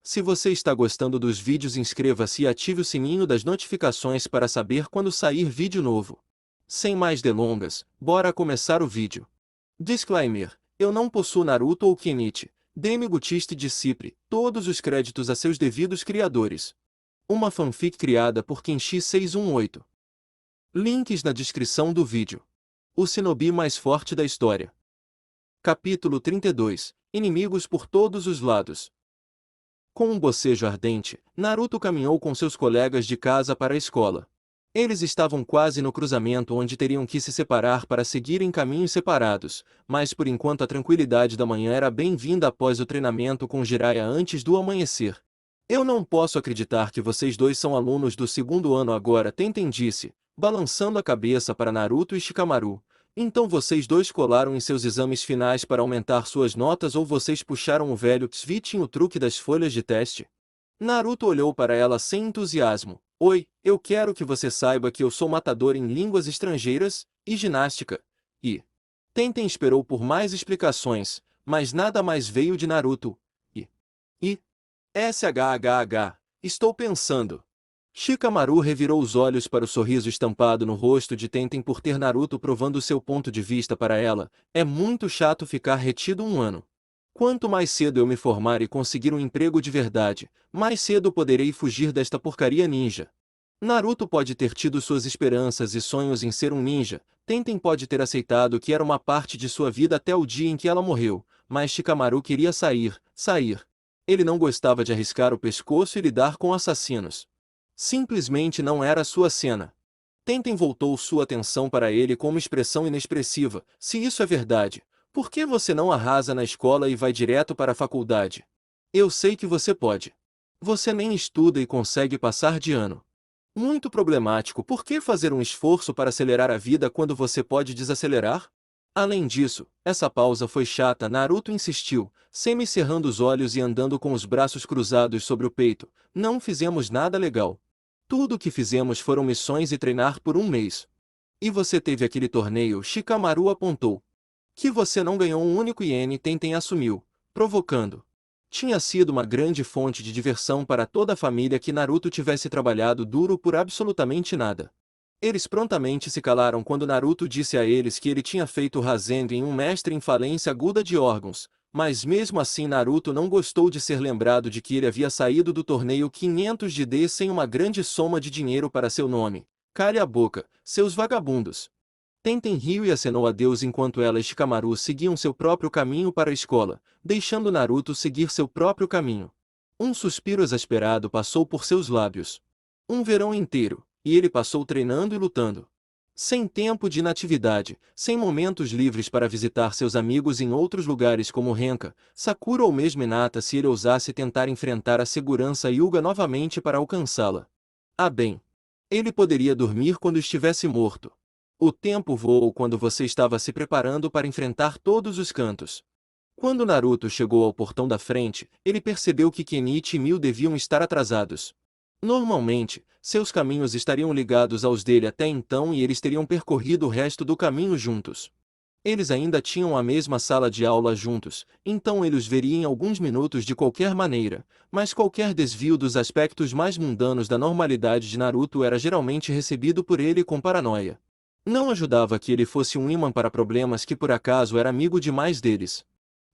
Se você está gostando dos vídeos, inscreva-se e ative o sininho das notificações para saber quando sair vídeo novo. Sem mais delongas, bora começar o vídeo. Disclaimer: eu não possuo Naruto ou Kenichi, Demi Gutiste Disciple, todos os créditos a seus devidos criadores. Uma fanfic criada por Kenshi618. Links na descrição do vídeo. O shinobi mais forte da história. Capítulo 32. Inimigos por todos os lados. Com um bocejo ardente, Naruto caminhou com seus colegas de casa para a escola. Eles estavam quase no cruzamento onde teriam que se separar para seguirem caminhos separados, mas por enquanto a tranquilidade da manhã era bem-vinda após o treinamento com Jiraiya antes do amanhecer. Eu não posso acreditar que vocês dois são alunos do segundo ano agora, Tenten disse, balançando a cabeça para Naruto e Shikamaru. Então vocês dois colaram em seus exames finais para aumentar suas notas ou vocês puxaram o velho Tsvitin o truque das folhas de teste? Naruto olhou para ela sem entusiasmo. Oi, eu quero que você saiba que eu sou matador em línguas estrangeiras e ginástica. E Tenten esperou por mais explicações, mas nada mais veio de Naruto. E SHHH, estou pensando. Shikamaru revirou os olhos para o sorriso estampado no rosto de Tenten por ter Naruto provando seu ponto de vista para ela. É muito chato ficar retido um ano. Quanto mais cedo eu me formar e conseguir um emprego de verdade, mais cedo poderei fugir desta porcaria ninja. Naruto pode ter tido suas esperanças e sonhos em ser um ninja, Tenten pode ter aceitado que era uma parte de sua vida até o dia em que ela morreu, mas Shikamaru queria sair. Ele não gostava de arriscar o pescoço e lidar com assassinos. Simplesmente não era sua cena. Tenten voltou sua atenção para ele com uma expressão inexpressiva. Se isso é verdade, por que você não arrasa na escola e vai direto para a faculdade? Eu sei que você pode. Você nem estuda e consegue passar de ano. Muito problemático. Por que fazer um esforço para acelerar a vida quando você pode desacelerar? Além disso, essa pausa foi chata. Naruto insistiu, semi-cerrando os olhos e andando com os braços cruzados sobre o peito. Não fizemos nada legal. Tudo o que fizemos foram missões e treinar por um mês. E você teve aquele torneio, Shikamaru apontou. Que você não ganhou um único iene, Tenten assumiu, provocando. Tinha sido uma grande fonte de diversão para toda a família que Naruto tivesse trabalhado duro por absolutamente nada. Eles prontamente se calaram quando Naruto disse a eles que ele tinha feito o Rasengan em um mestre em falência aguda de órgãos, mas mesmo assim Naruto não gostou de ser lembrado de que ele havia saído do torneio 500 de D sem uma grande soma de dinheiro para seu nome. Cale a boca, seus vagabundos. Tenten riu e acenou adeus enquanto ela e Shikamaru seguiam seu próprio caminho para a escola, deixando Naruto seguir seu próprio caminho. Um suspiro exasperado passou por seus lábios. Um verão inteiro, e ele passou treinando e lutando. Sem tempo de inatividade, sem momentos livres para visitar seus amigos em outros lugares como Renka, Sakura ou mesmo Hinata se ele ousasse tentar enfrentar a segurança Hyuga novamente para alcançá-la. Ah bem. Ele poderia dormir quando estivesse morto. O tempo voou quando você estava se preparando para enfrentar todos os cantos. Quando Naruto chegou ao portão da frente, ele percebeu que Kenichi e Mil deviam estar atrasados. Normalmente, seus caminhos estariam ligados aos dele até então e eles teriam percorrido o resto do caminho juntos. Eles ainda tinham a mesma sala de aula juntos, então ele os veria em alguns minutos de qualquer maneira, mas qualquer desvio dos aspectos mais mundanos da normalidade de Naruto era geralmente recebido por ele com paranoia. Não ajudava que ele fosse um imã para problemas que por acaso era amigo demais deles.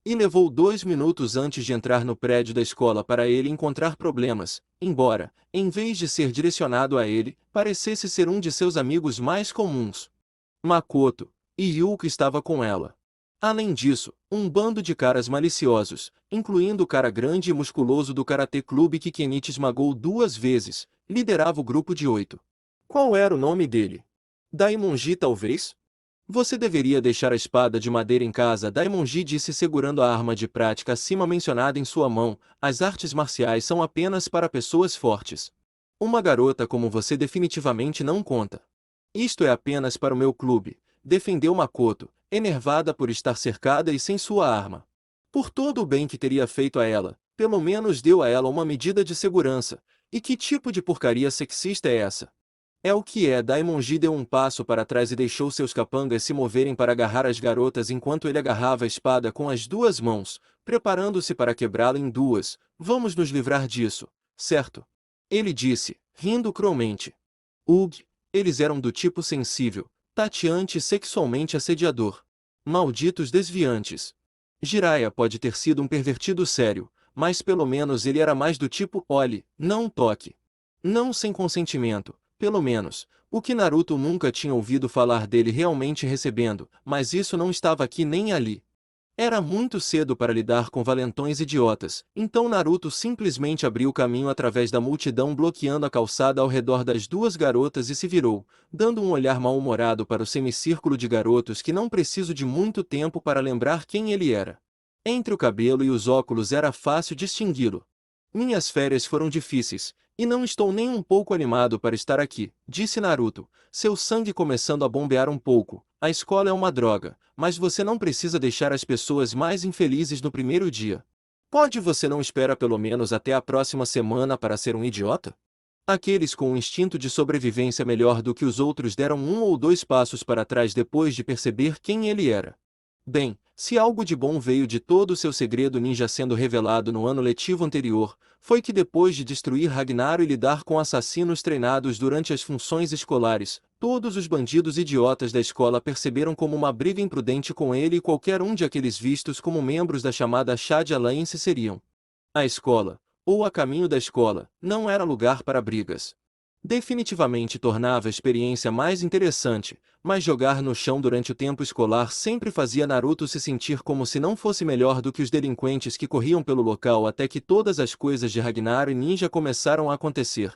E levou 2 minutos antes de entrar no prédio da escola para ele encontrar problemas, embora, em vez de ser direcionado a ele, parecesse ser um de seus amigos mais comuns. Makoto e Yuko estava com ela. Além disso, um bando de caras maliciosos, incluindo o cara grande e musculoso do Karate Clube que Kenichi esmagou 2 vezes, liderava o grupo de 8. Qual era o nome dele? Daimonji talvez? Você deveria deixar a espada de madeira em casa, Daimonji disse segurando a arma de prática acima mencionada em sua mão. As artes marciais são apenas para pessoas fortes. Uma garota como você definitivamente não conta. Isto é apenas para o meu clube, defendeu Makoto, enervada por estar cercada e sem sua arma. Por todo o bem que teria feito a ela, pelo menos deu a ela uma medida de segurança. E que tipo de porcaria sexista é essa? É o que é. Daimonji deu um passo para trás e deixou seus capangas se moverem para agarrar as garotas enquanto ele agarrava a espada com as duas mãos, preparando-se para quebrá-la em duas. Vamos nos livrar disso, certo? Ele disse, rindo cruelmente. Ugh, eles eram do tipo sensível, tateante e sexualmente assediador. Malditos desviantes. Jiraiya pode ter sido um pervertido sério, mas pelo menos ele era mais do tipo olhe, não toque. Não sem consentimento. Pelo menos, o que Naruto nunca tinha ouvido falar dele realmente recebendo, mas isso não estava aqui nem ali. Era muito cedo para lidar com valentões idiotas, então Naruto simplesmente abriu caminho através da multidão bloqueando a calçada ao redor das duas garotas e se virou, dando um olhar mal-humorado para o semicírculo de garotos que não preciso de muito tempo para lembrar quem ele era. Entre o cabelo e os óculos era fácil distingui-lo. Minhas férias foram difíceis, e não estou nem um pouco animado para estar aqui, disse Naruto, seu sangue começando a bombear um pouco. A escola é uma droga, mas você não precisa deixar as pessoas mais infelizes no primeiro dia. Pode você não espera pelo menos até a próxima semana para ser um idiota? Aqueles com um instinto de sobrevivência melhor do que os outros deram um ou dois passos para trás depois de perceber quem ele era. Bem, se algo de bom veio de todo o seu segredo ninja sendo revelado no ano letivo anterior, foi que depois de destruir Ragnaro e lidar com assassinos treinados durante as funções escolares, todos os bandidos idiotas da escola perceberam como uma briga imprudente com ele e qualquer um de aqueles vistos como membros da chamada Shad Alliance seriam. A escola, ou a caminho da escola, não era lugar para brigas. Definitivamente tornava a experiência mais interessante, mas jogar no chão durante o tempo escolar sempre fazia Naruto se sentir como se não fosse melhor do que os delinquentes que corriam pelo local até que todas as coisas de Ragnar e Ninja começaram a acontecer.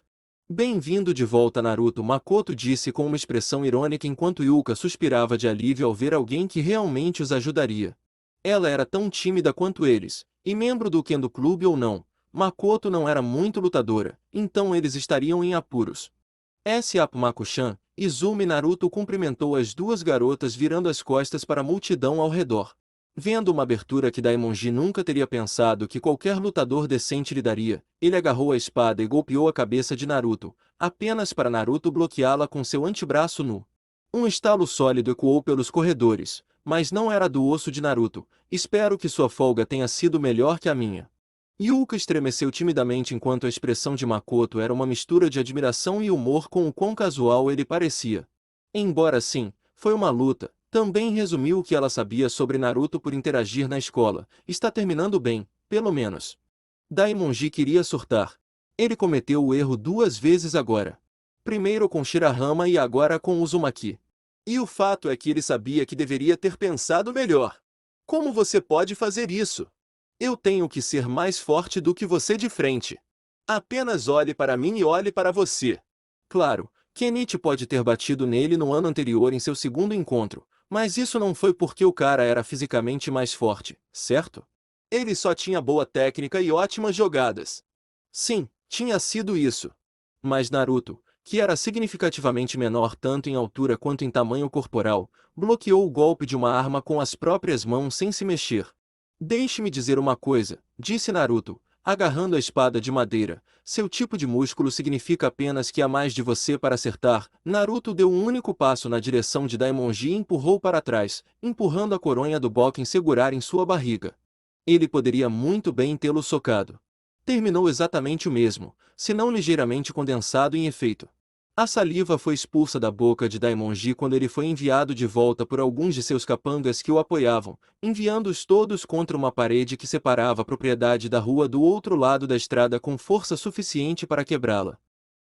Bem-vindo de volta, Naruto, Makoto disse com uma expressão irônica enquanto Yuka suspirava de alívio ao ver alguém que realmente os ajudaria. Ela era tão tímida quanto eles, e membro do Kendo Clube ou não, Makoto não era muito lutadora, então eles estariam em apuros. Maku-chan, Izumi Naruto cumprimentou as duas garotas virando as costas para a multidão ao redor. Vendo uma abertura que Daimonji nunca teria pensado que qualquer lutador decente lhe daria, ele agarrou a espada e golpeou a cabeça de Naruto, apenas para Naruto bloqueá-la com seu antebraço nu. Um estalo sólido ecoou pelos corredores, mas não era do osso de Naruto. Espero que sua folga tenha sido melhor que a minha. Yuka estremeceu timidamente enquanto a expressão de Makoto era uma mistura de admiração e humor com o quão casual ele parecia. Embora sim, foi uma luta, também resumiu o que ela sabia sobre Naruto por interagir na escola. Está terminando bem, pelo menos. Daimonji queria surtar. Ele cometeu o erro duas vezes agora. Primeiro com Shirahama e agora com Uzumaki. E o fato é que ele sabia que deveria ter pensado melhor. Como você pode fazer isso? Eu tenho que ser mais forte do que você de frente. Apenas olhe para mim e olhe para você. Claro, Kenichi pode ter batido nele no ano anterior em seu segundo encontro, mas isso não foi porque o cara era fisicamente mais forte, certo? Ele só tinha boa técnica e ótimas jogadas. Sim, tinha sido isso. Mas Naruto, que era significativamente menor tanto em altura quanto em tamanho corporal, bloqueou o golpe de uma arma com as próprias mãos sem se mexer. Deixe-me dizer uma coisa, disse Naruto, agarrando a espada de madeira. Seu tipo de músculo significa apenas que há mais de você para acertar. Naruto deu um único passo na direção de Daimonji e empurrou para trás, empurrando a coronha do Bokken segurar em sua barriga. Ele poderia muito bem tê-lo socado. Terminou exatamente o mesmo, se não ligeiramente condensado em efeito. A saliva foi expulsa da boca de Daimonji quando ele foi enviado de volta por alguns de seus capangas que o apoiavam, enviando-os todos contra uma parede que separava a propriedade da rua do outro lado da estrada com força suficiente para quebrá-la.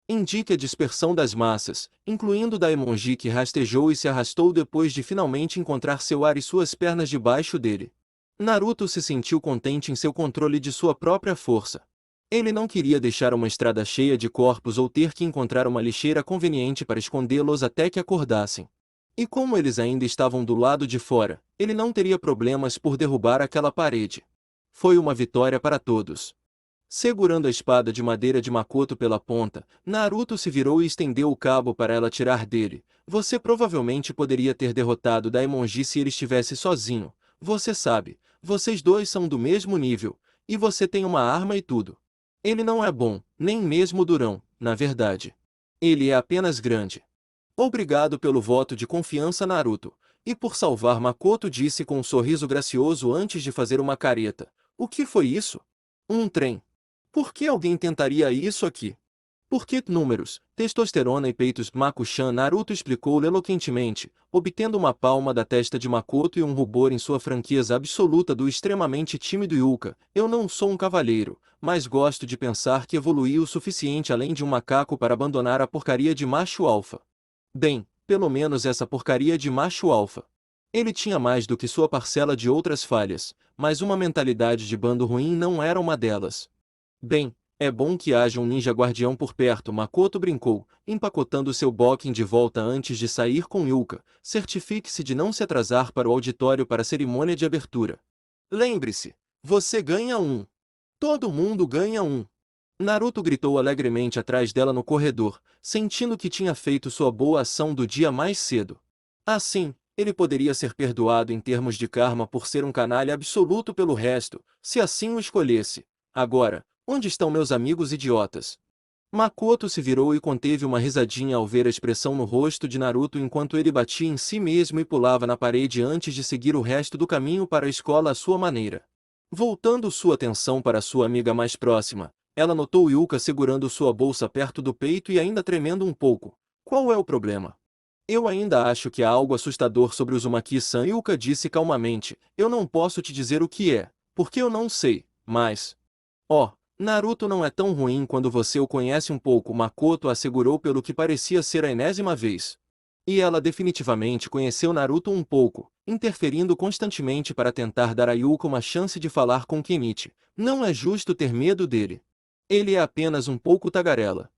Indique a dispersão das massas, incluindo Daimonji que rastejou e se arrastou depois de finalmente encontrar seu ar e suas pernas debaixo dele. Naruto se sentiu contente em seu controle de sua própria força. Ele não queria deixar uma estrada cheia de corpos ou ter que encontrar uma lixeira conveniente para escondê-los até que acordassem. E como eles ainda estavam do lado de fora, ele não teria problemas por derrubar aquela parede. Foi uma vitória para todos. Segurando a espada de madeira de Makoto pela ponta, Naruto se virou e estendeu o cabo para ela tirar dele. Você provavelmente poderia ter derrotado Daimonji se ele estivesse sozinho. Você sabe, vocês dois são do mesmo nível, e você tem uma arma e tudo. Ele não é bom, nem mesmo durão, na verdade. Ele é apenas grande. Obrigado pelo voto de confiança, Naruto. E por salvar Makoto, disse com um sorriso gracioso antes de fazer uma careta. O que foi isso? Um trem. Por que alguém tentaria isso aqui? Por que números, testosterona e peitos? Maku-chan, Naruto explicou eloquentemente, obtendo uma palma da testa de Makoto e um rubor em sua franqueza absoluta do extremamente tímido Yuka. Eu não sou um cavalheiro, mas gosto de pensar que evoluí o suficiente além de um macaco para abandonar a porcaria de macho alfa. Bem, pelo menos essa porcaria de macho alfa. Ele tinha mais do que sua parcela de outras falhas, mas uma mentalidade de bando ruim não era uma delas. Bem, é bom que haja um ninja guardião por perto, Makoto brincou, empacotando seu bokken de volta antes de sair com Yuka. Certifique-se de não se atrasar para o auditório para a cerimônia de abertura. Lembre-se, você ganha um. Todo mundo ganha um. Naruto gritou alegremente atrás dela no corredor, sentindo que tinha feito sua boa ação do dia mais cedo. Assim, ele poderia ser perdoado em termos de karma por ser um canalha absoluto pelo resto, se assim o escolhesse. Agora, onde estão meus amigos idiotas? Makoto se virou e conteve uma risadinha ao ver a expressão no rosto de Naruto enquanto ele batia em si mesmo e pulava na parede antes de seguir o resto do caminho para a escola à sua maneira. Voltando sua atenção para sua amiga mais próxima, ela notou Yuka segurando sua bolsa perto do peito e ainda tremendo um pouco. Qual é o problema? Eu ainda acho que há algo assustador sobre Uzumaki-san, Yuka disse calmamente. Eu não posso te dizer o que é, porque eu não sei, mas... Oh, Naruto não é tão ruim quando você o conhece um pouco, Makoto assegurou pelo que parecia ser a enésima vez. E ela definitivamente conheceu Naruto um pouco, interferindo constantemente para tentar dar a Yuka uma chance de falar com Kenichi. Não é justo ter medo dele. Ele é apenas um pouco tagarela.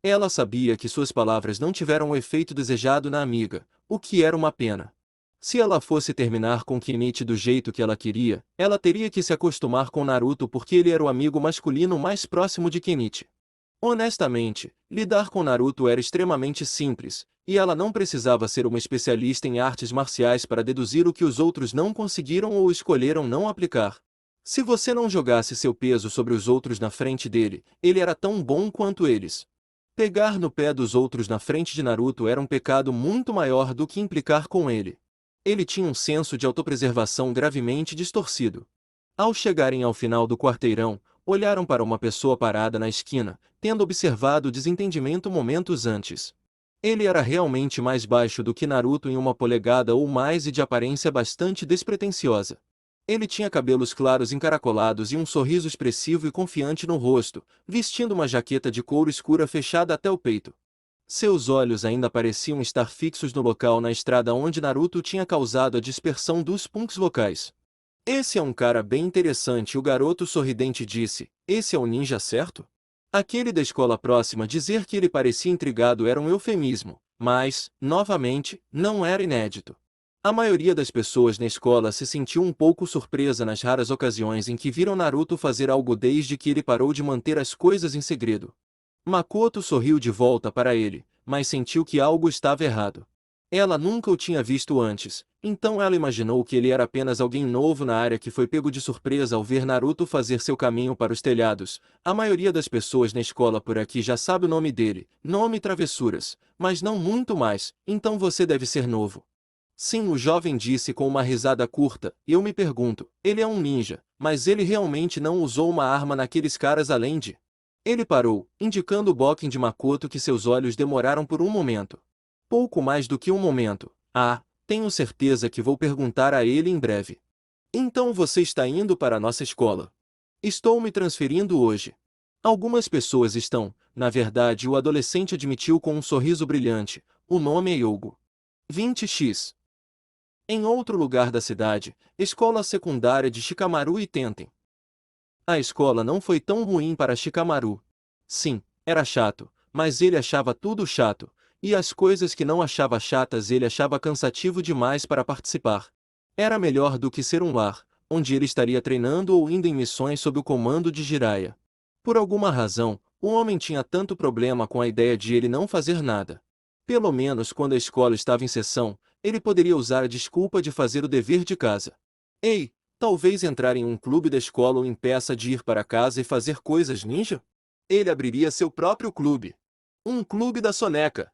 Ela sabia que suas palavras não tiveram o efeito desejado na amiga, o que era uma pena. Se ela fosse terminar com Kenichi do jeito que ela queria, ela teria que se acostumar com Naruto porque ele era o amigo masculino mais próximo de Kenichi. Honestamente, lidar com Naruto era extremamente simples, e ela não precisava ser uma especialista em artes marciais para deduzir o que os outros não conseguiram ou escolheram não aplicar. Se você não jogasse seu peso sobre os outros na frente dele, ele era tão bom quanto eles. Pegar no pé dos outros na frente de Naruto era um pecado muito maior do que implicar com ele. Ele tinha um senso de autopreservação gravemente distorcido. Ao chegarem ao final do quarteirão, olharam para uma pessoa parada na esquina, tendo observado o desentendimento momentos antes. Ele era realmente mais baixo do que Naruto em 1 polegada ou mais e de aparência bastante despretensiosa. Ele tinha cabelos claros encaracolados e um sorriso expressivo e confiante no rosto, vestindo uma jaqueta de couro escura fechada até o peito. Seus olhos ainda pareciam estar fixos no local na estrada onde Naruto tinha causado a dispersão dos punks locais. Esse é um cara bem interessante, o garoto sorridente disse. Esse é o ninja, certo? Aquele da escola próxima. Dizer que ele parecia intrigado era um eufemismo, mas, novamente, não era inédito. A maioria das pessoas na escola se sentiu um pouco surpresa nas raras ocasiões em que viram Naruto fazer algo desde que ele parou de manter as coisas em segredo. Makoto sorriu de volta para ele, mas sentiu que algo estava errado. Ela nunca o tinha visto antes, então ela imaginou que ele era apenas alguém novo na área que foi pego de surpresa ao ver Naruto fazer seu caminho para os telhados. A maioria das pessoas na escola por aqui já sabe o nome dele, nome Travessuras, mas não muito mais, então você deve ser novo. Sim, o jovem disse com uma risada curta. Eu me pergunto, ele é um ninja, mas ele realmente não usou uma arma naqueles caras além de... Ele parou, indicando o bokken de Makoto que seus olhos demoraram por um momento. Pouco mais do que um momento. Ah, tenho certeza que vou perguntar a ele em breve. Então você está indo para a nossa escola? Estou me transferindo hoje. Algumas pessoas estão, na verdade, o adolescente admitiu com um sorriso brilhante. O nome é Yogo. 20x. Em outro lugar da cidade, escola secundária de Shikamaru e Tenten. A escola não foi tão ruim para Shikamaru. Sim, era chato, mas ele achava tudo chato, e as coisas que não achava chatas ele achava cansativo demais para participar. Era melhor do que ser um lar, onde ele estaria treinando ou indo em missões sob o comando de Jiraiya. Por alguma razão, o homem tinha tanto problema com a ideia de ele não fazer nada. Pelo menos quando a escola estava em sessão, ele poderia usar a desculpa de fazer o dever de casa. Ei, talvez entrar em um clube da escola o impeça de ir para casa e fazer coisas ninja? Ele abriria seu próprio clube. Um clube da soneca.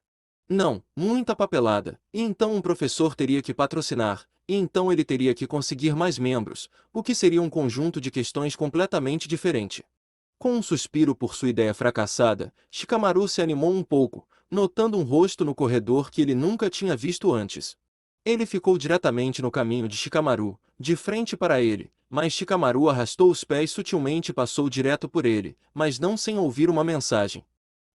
Não, muita papelada, e então um professor teria que patrocinar, e então ele teria que conseguir mais membros, o que seria um conjunto de questões completamente diferente. Com um suspiro por sua ideia fracassada, Shikamaru se animou um pouco, notando um rosto no corredor que ele nunca tinha visto antes. Ele ficou diretamente no caminho de Shikamaru, de frente para ele, mas Shikamaru arrastou os pés sutilmente e passou direto por ele, mas não sem ouvir uma mensagem.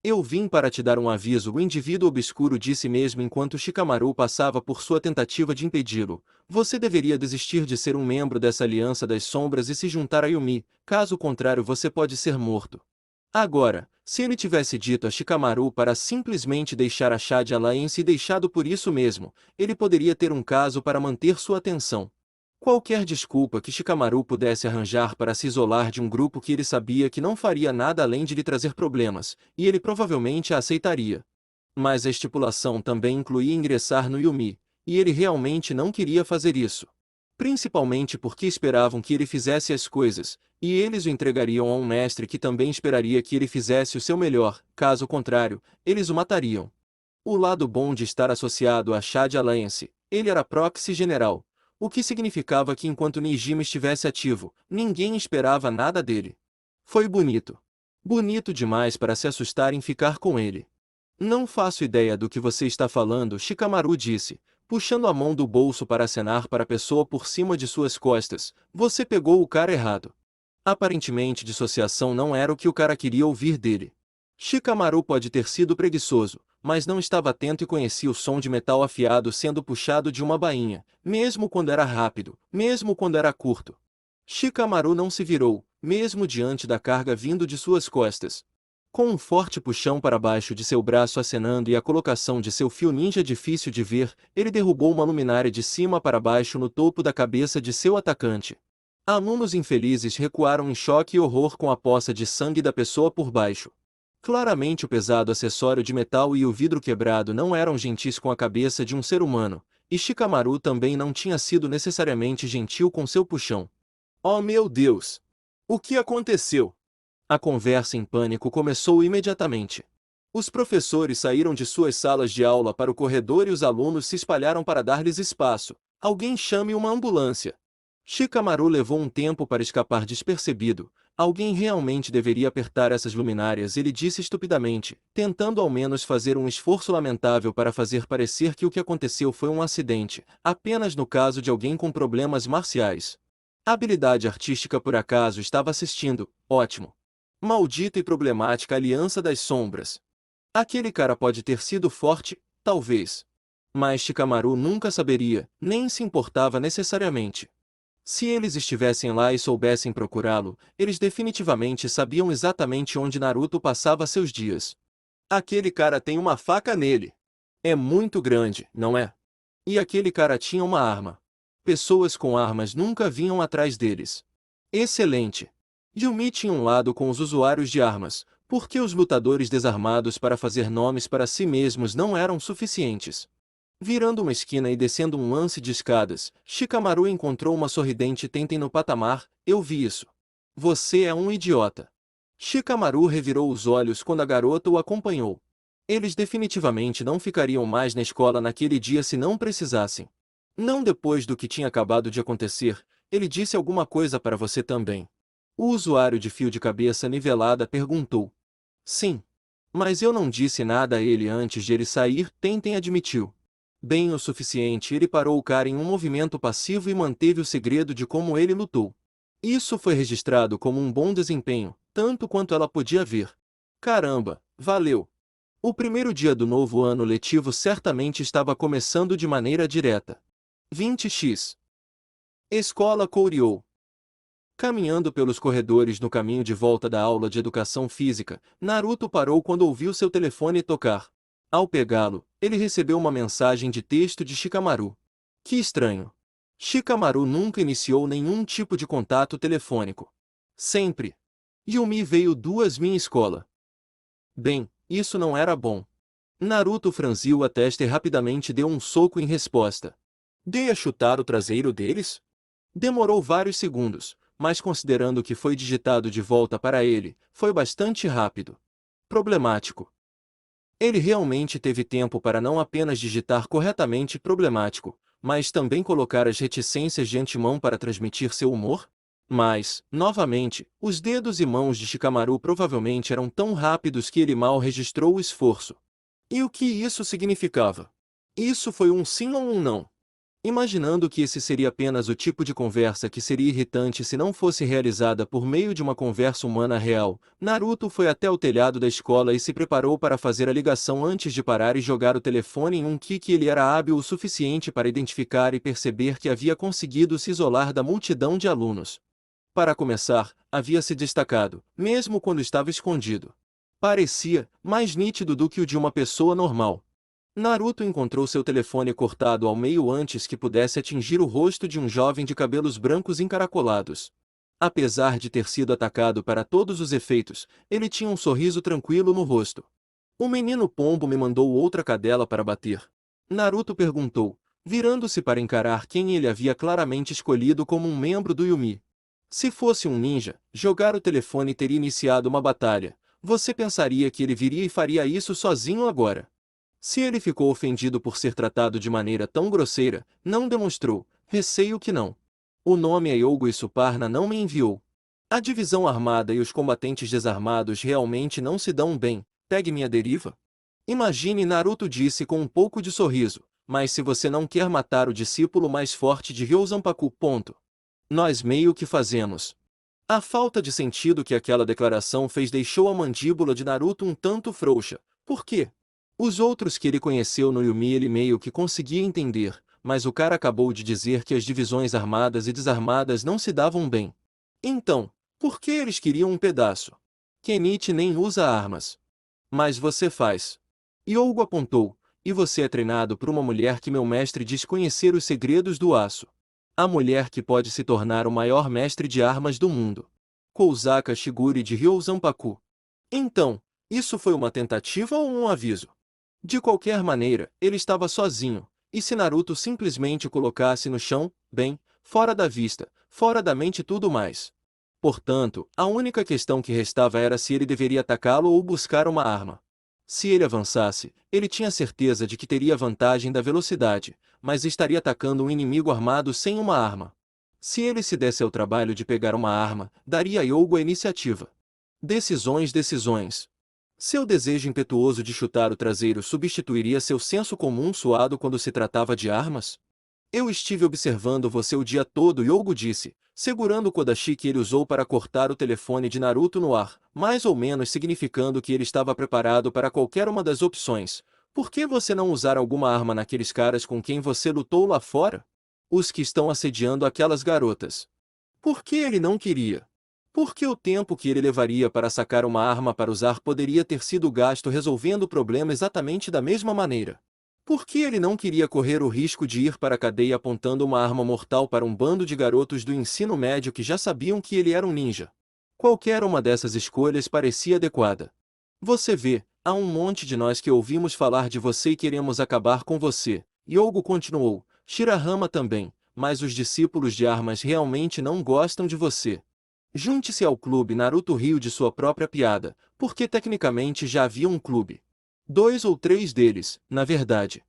Eu vim para te dar um aviso, o indivíduo obscuro disse mesmo enquanto Shikamaru passava por sua tentativa de impedi-lo. Você deveria desistir de ser um membro dessa aliança das sombras e se juntar a Yumi, caso contrário você pode ser morto. Agora, se ele tivesse dito a Shikamaru para simplesmente deixar a Shade Alliance e deixado por isso mesmo, ele poderia ter um caso para manter sua atenção. Qualquer desculpa que Shikamaru pudesse arranjar para se isolar de um grupo que ele sabia que não faria nada além de lhe trazer problemas, e ele provavelmente a aceitaria. Mas a estipulação também incluía ingressar no Yumi, e ele realmente não queria fazer isso. Principalmente porque esperavam que ele fizesse as coisas, e eles o entregariam a um mestre que também esperaria que ele fizesse o seu melhor, caso contrário, eles o matariam. O lado bom de estar associado à Shade Alliance, ele era proxy general, o que significava que enquanto Nijima estivesse ativo, ninguém esperava nada dele. Foi bonito. Bonito demais para se assustar em ficar com ele. Não faço ideia do que você está falando, Shikamaru disse, puxando a mão do bolso para acenar para a pessoa por cima de suas costas. Você pegou o cara errado. Aparentemente dissociação não era o que o cara queria ouvir dele. Shikamaru pode ter sido preguiçoso, mas não estava atento e conhecia o som de metal afiado sendo puxado de uma bainha, mesmo quando era rápido, mesmo quando era curto. Shikamaru não se virou, mesmo diante da carga vindo de suas costas. Com um forte puxão para baixo de seu braço acenando e a colocação de seu fio ninja difícil de ver, ele derrubou uma luminária de cima para baixo no topo da cabeça de seu atacante. Alunos infelizes recuaram em choque e horror com a poça de sangue da pessoa por baixo. Claramente o pesado acessório de metal e o vidro quebrado não eram gentis com a cabeça de um ser humano, e Shikamaru também não tinha sido necessariamente gentil com seu puxão. Oh meu Deus! O que aconteceu? A conversa em pânico começou imediatamente. Os professores saíram de suas salas de aula para o corredor e os alunos se espalharam para dar-lhes espaço. Alguém chame uma ambulância. Shikamaru levou um tempo para escapar despercebido. Alguém realmente deveria apertar essas luminárias, ele disse estupidamente, tentando ao menos fazer um esforço lamentável para fazer parecer que o que aconteceu foi um acidente, apenas no caso de alguém com problemas marciais. A habilidade artística por acaso estava assistindo, ótimo. Maldita e problemática aliança das sombras. Aquele cara pode ter sido forte, talvez. Mas Shikamaru nunca saberia, nem se importava necessariamente. Se eles estivessem lá e soubessem procurá-lo, eles definitivamente sabiam exatamente onde Naruto passava seus dias. Aquele cara tem uma faca nele. É muito grande, não é? E aquele cara tinha uma arma. Pessoas com armas nunca vinham atrás deles. Excelente. Yumi tinha um lado com os usuários de armas, porque os lutadores desarmados para fazer nomes para si mesmos não eram suficientes. Virando uma esquina e descendo um lance de escadas, Shikamaru encontrou uma sorridente Tenten no patamar. Eu vi isso. Você é um idiota. Shikamaru revirou os olhos quando a garota o acompanhou. Eles definitivamente não ficariam mais na escola naquele dia se não precisassem. Não depois do que tinha acabado de acontecer, ele disse alguma coisa para você também. O usuário de fio de cabeça nivelada perguntou. Sim. Mas eu não disse nada a ele antes de ele sair, Tenten admitiu. Bem o suficiente, ele parou o cara em um movimento passivo e manteve o segredo de como ele lutou. Isso foi registrado como um bom desempenho, tanto quanto ela podia ver. Caramba, valeu! O primeiro dia do novo ano letivo certamente estava começando de maneira direta. 20x. Escola Kouryo. Caminhando pelos corredores no caminho de volta da aula de educação física, Naruto parou quando ouviu seu telefone tocar. Ao pegá-lo, ele recebeu uma mensagem de texto de Shikamaru. Que estranho. Shikamaru nunca iniciou nenhum tipo de contato telefônico. Sempre. Yumi veio duas minha escola. Bem, isso não era bom. Naruto franziu a testa e rapidamente deu um soco em resposta. Dei a chutar o traseiro deles? Demorou vários segundos, mas considerando que foi digitado de volta para ele, foi bastante rápido. Problemático. Ele realmente teve tempo para não apenas digitar corretamente problemático, mas também colocar as reticências de antemão para transmitir seu humor? Mas, novamente, os dedos e mãos de Shikamaru provavelmente eram tão rápidos que ele mal registrou o esforço. E o que isso significava? Isso foi um sim ou um não? Imaginando que esse seria apenas o tipo de conversa que seria irritante se não fosse realizada por meio de uma conversa humana real, Naruto foi até o telhado da escola e se preparou para fazer a ligação antes de parar e jogar o telefone em um kick. Ele era hábil o suficiente para identificar e perceber que havia conseguido se isolar da multidão de alunos. Para começar, havia se destacado, mesmo quando estava escondido. Parecia mais nítido do que o de uma pessoa normal. Naruto encontrou seu telefone cortado ao meio antes que pudesse atingir o rosto de um jovem de cabelos brancos encaracolados. Apesar de ter sido atacado para todos os efeitos, ele tinha um sorriso tranquilo no rosto. O menino pombo me mandou outra cadela para bater. Naruto perguntou, virando-se para encarar quem ele havia claramente escolhido como um membro do Yumi. Se fosse um ninja, jogar o telefone teria iniciado uma batalha. Você pensaria que ele viria e faria isso sozinho agora? Se ele ficou ofendido por ser tratado de maneira tão grosseira, não demonstrou, receio que não. O nome Ayogo e Suparna não me enviou. A divisão armada e os combatentes desarmados realmente não se dão bem, pegue minha deriva? Imagine, Naruto disse com um pouco de sorriso, mas se você não quer matar o discípulo mais forte de Ryozanpaku, ponto. Nós meio que fazemos. A falta de sentido que aquela declaração fez deixou a mandíbula de Naruto um tanto frouxa. Por quê? Os outros que ele conheceu no Yumi ele meio que conseguia entender, mas o cara acabou de dizer que as divisões armadas e desarmadas não se davam bem. Então, por que eles queriam um pedaço? Kenichi nem usa armas. Mas você faz. Yogo apontou, e você é treinado por uma mulher que meu mestre diz conhecer os segredos do aço. A mulher que pode se tornar o maior mestre de armas do mundo. Kouzaka Shiguri de Ryozanpaku. Então, isso foi uma tentativa ou um aviso? De qualquer maneira, ele estava sozinho, e se Naruto simplesmente o colocasse no chão, bem, fora da vista, fora da mente e tudo mais. Portanto, a única questão que restava era se ele deveria atacá-lo ou buscar uma arma. Se ele avançasse, ele tinha certeza de que teria vantagem da velocidade, mas estaria atacando um inimigo armado sem uma arma. Se ele se desse ao trabalho de pegar uma arma, daria a Yogo a iniciativa. Decisões. Seu desejo impetuoso de chutar o traseiro substituiria seu senso comum suado quando se tratava de armas? Eu estive observando você o dia todo, Yogo disse, segurando o Kodashi que ele usou para cortar o telefone de Naruto no ar, mais ou menos significando que ele estava preparado para qualquer uma das opções. Por que você não usar alguma arma naqueles caras com quem você lutou lá fora? Os que estão assediando aquelas garotas. Por que ele não queria? Porque o tempo que ele levaria para sacar uma arma para usar poderia ter sido gasto resolvendo o problema exatamente da mesma maneira. Por que ele não queria correr o risco de ir para a cadeia apontando uma arma mortal para um bando de garotos do ensino médio que já sabiam que ele era um ninja? Qualquer uma dessas escolhas parecia adequada. Você vê, há um monte de nós que ouvimos falar de você e queremos acabar com você. Yogo continuou, Shirahama também, mas os discípulos de armas realmente não gostam de você. Junte-se ao clube. Naruto riu de sua própria piada, porque tecnicamente já havia um clube. 2 ou 3 deles, na verdade.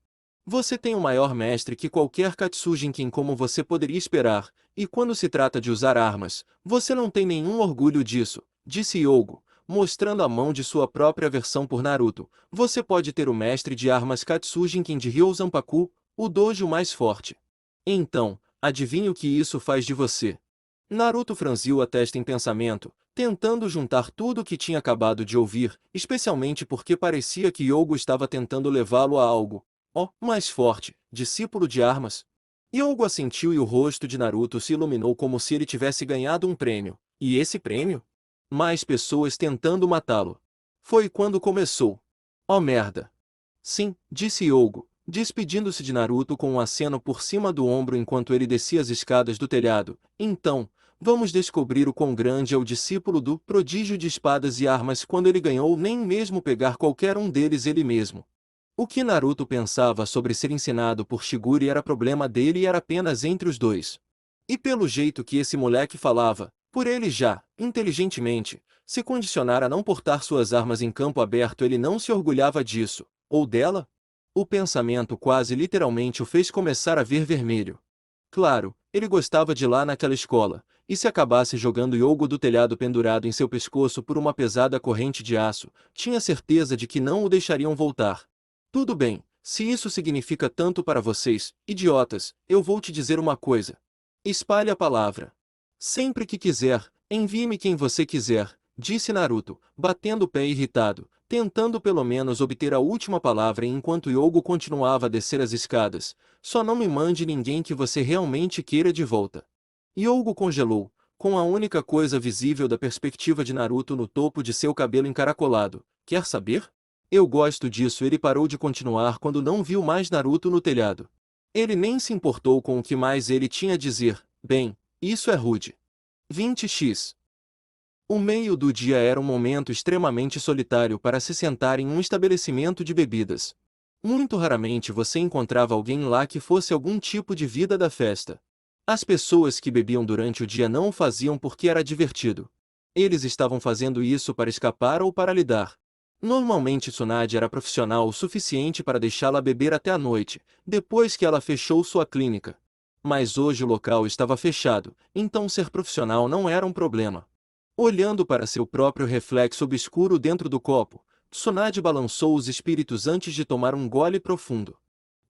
Você tem o maior mestre que qualquer Katsujinkin como você poderia esperar, e quando se trata de usar armas, você não tem nenhum orgulho disso, disse Yogo, mostrando a mão de sua própria versão por Naruto. Você pode ter o mestre de armas Katsujinkin de Ryozanpaku, o dojo mais forte. Então, adivinhe o que isso faz de você? Naruto franziu a testa em pensamento, tentando juntar tudo o que tinha acabado de ouvir, especialmente porque parecia que Yogo estava tentando levá-lo a algo. Mais forte, discípulo de armas. Yogo assentiu e o rosto de Naruto se iluminou como se ele tivesse ganhado um prêmio. E esse prêmio? Mais pessoas tentando matá-lo. Foi quando começou. Merda. Sim, disse Yogo, despedindo-se de Naruto com um aceno por cima do ombro enquanto ele descia as escadas do telhado. Então, vamos descobrir o quão grande é o discípulo do prodígio de espadas e armas quando ele ganhou nem mesmo pegar qualquer um deles ele mesmo. O que Naruto pensava sobre ser ensinado por Shiguri era problema dele e era apenas entre os dois. E pelo jeito que esse moleque falava, por ele já, inteligentemente, Se condicionar a não portar suas armas em campo aberto, ele não se orgulhava disso, ou dela? O pensamento quase literalmente o fez começar a ver vermelho. Claro, ele gostava de ir lá naquela escola, e se acabasse jogando Yogo do telhado pendurado em seu pescoço por uma pesada corrente de aço, tinha certeza de que não o deixariam voltar. Tudo bem, se isso significa tanto para vocês, idiotas, eu vou te dizer uma coisa. Espalhe a palavra. Sempre que quiser, envie-me quem você quiser, disse Naruto, batendo o pé irritado, tentando pelo menos obter a última palavra enquanto Yogo continuava a descer as escadas. Só não me mande ninguém que você realmente queira de volta. Yogo congelou, com a única coisa visível da perspectiva de Naruto no topo de seu cabelo encaracolado. Quer saber? Eu gosto disso. Ele parou de continuar quando não viu mais Naruto no telhado. Ele nem se importou com o que mais ele tinha a dizer. Bem, isso é rude. 20x. O meio do dia era um momento extremamente solitário para se sentar em um estabelecimento de bebidas. Muito raramente você encontrava alguém lá que fosse algum tipo de vida da festa. As pessoas que bebiam durante o dia não o faziam porque era divertido. Eles estavam fazendo isso para escapar ou para lidar. Normalmente Tsunade era profissional o suficiente para deixá-la beber até a noite, depois que ela fechou sua clínica. Mas hoje o local estava fechado, então ser profissional não era um problema. Olhando para seu próprio reflexo obscuro dentro do copo, Tsunade balançou os espíritos antes de tomar um gole profundo.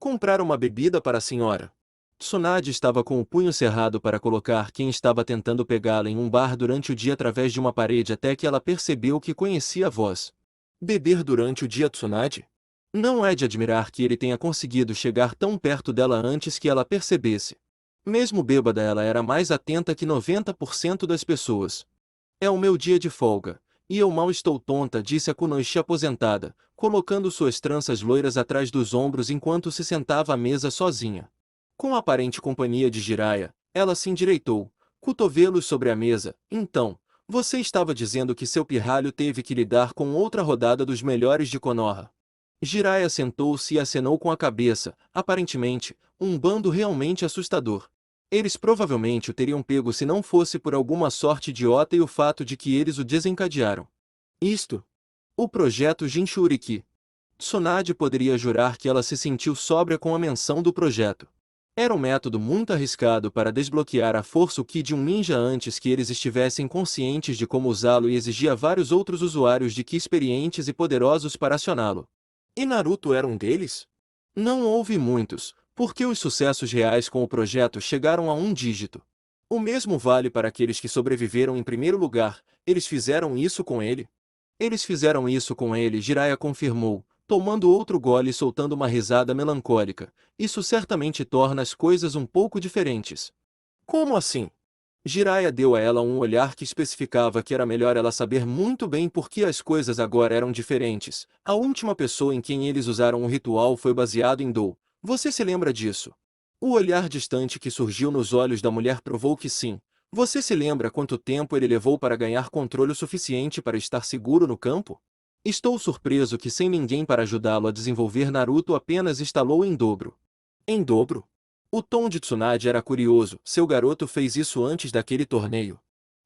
Comprar uma bebida para a senhora. Tsunade estava com o punho cerrado para colocar quem estava tentando pegá-la em um bar durante o dia através de uma parede até que ela percebeu que conhecia a voz. Beber durante o dia, Tsunade? Não é de admirar que ele tenha conseguido chegar tão perto dela antes que ela percebesse. Mesmo bêbada, ela era mais atenta que 90% das pessoas. É o meu dia de folga, e eu mal estou tonta, disse a Kunoichi aposentada, colocando suas tranças loiras atrás dos ombros enquanto se sentava à mesa sozinha. Com a aparente companhia de Jiraiya, ela se endireitou, cotovelos sobre a mesa. Então, você estava dizendo que seu pirralho teve que lidar com outra rodada dos melhores de Konoha. Jiraiya sentou-se e acenou com a cabeça, aparentemente, um bando realmente assustador. Eles provavelmente o teriam pego se não fosse por alguma sorte idiota e o fato de que eles o desencadearam. Isto. O projeto Jinchuriki. Tsunade poderia jurar que ela se sentiu sóbria com a menção do projeto. Era um método muito arriscado para desbloquear a força Ki de um ninja antes que eles estivessem conscientes de como usá-lo e exigia vários outros usuários de Ki experientes e poderosos para acioná-lo. E Naruto era um deles? Não houve muitos, porque os sucessos reais com o projeto chegaram a um dígito. O mesmo vale para aqueles que sobreviveram em primeiro lugar. Eles fizeram isso com ele? Eles fizeram isso com ele, Jiraiya confirmou, tomando outro gole e soltando uma risada melancólica. Isso certamente torna as coisas um pouco diferentes. Como assim? Jiraiya deu a ela um olhar que especificava que era melhor ela saber muito bem por que as coisas agora eram diferentes. A última pessoa em quem eles usaram o ritual foi baseado em Dou. Você se lembra disso? O olhar distante que surgiu nos olhos da mulher provou que sim. Você se lembra quanto tempo ele levou para ganhar controle o suficiente para estar seguro no campo? Estou surpreso que sem ninguém para ajudá-lo a desenvolver, Naruto apenas estalou em dobro. Em dobro? O tom de Tsunade era curioso. Seu garoto fez isso antes daquele torneio.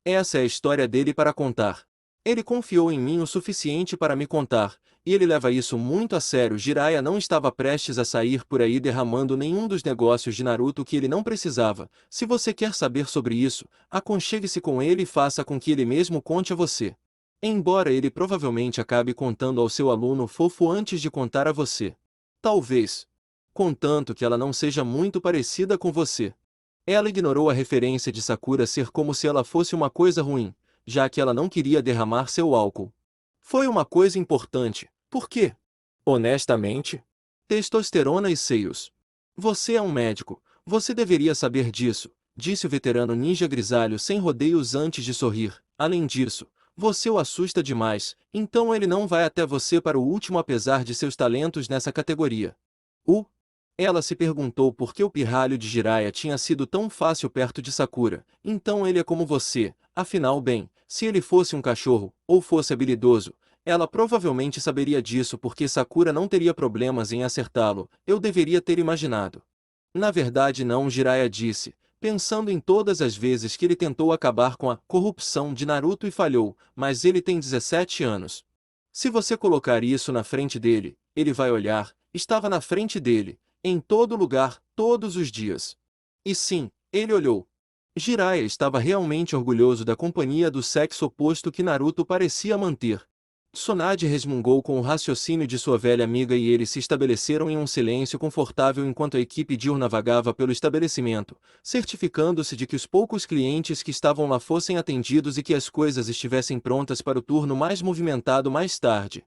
Essa é a história dele para contar. Ele confiou em mim o suficiente para me contar, e ele leva isso muito a sério. Jiraiya não estava prestes a sair por aí derramando nenhum dos negócios de Naruto que ele não precisava. Se você quer saber sobre isso, aconchegue-se com ele e faça com que ele mesmo conte a você. Embora ele provavelmente acabe contando ao seu aluno fofo antes de contar a você. Talvez. Contanto que ela não seja muito parecida com você. Ela ignorou a referência de Sakura ser como se ela fosse uma coisa ruim, já que ela não queria derramar seu álcool. Foi uma coisa importante. Por quê? Honestamente? Testosterona e seios. Você é um médico. Você deveria saber disso, disse o veterano ninja grisalho sem rodeios antes de sorrir. Além disso, você o assusta demais, então ele não vai até você para o último apesar de seus talentos nessa categoria. Ela se perguntou por que o pirralho de Jiraiya tinha sido tão fácil perto de Sakura. Então ele é como você, afinal bem, se ele fosse um cachorro, ou fosse habilidoso, ela provavelmente saberia disso porque Sakura não teria problemas em acertá-lo. Eu deveria ter imaginado. Na verdade não, Jiraiya disse, pensando em todas as vezes que ele tentou acabar com a corrupção de Naruto e falhou, mas ele tem 17 anos. Se você colocar isso na frente dele, ele vai olhar, estava na frente dele, em todo lugar, todos os dias. E sim, ele olhou. Jiraiya estava realmente orgulhoso da companhia do sexo oposto que Naruto parecia manter. Tsunade resmungou com o raciocínio de sua velha amiga e eles se estabeleceram em um silêncio confortável enquanto a equipe diurna vagava pelo estabelecimento, certificando-se de que os poucos clientes que estavam lá fossem atendidos e que as coisas estivessem prontas para o turno mais movimentado mais tarde.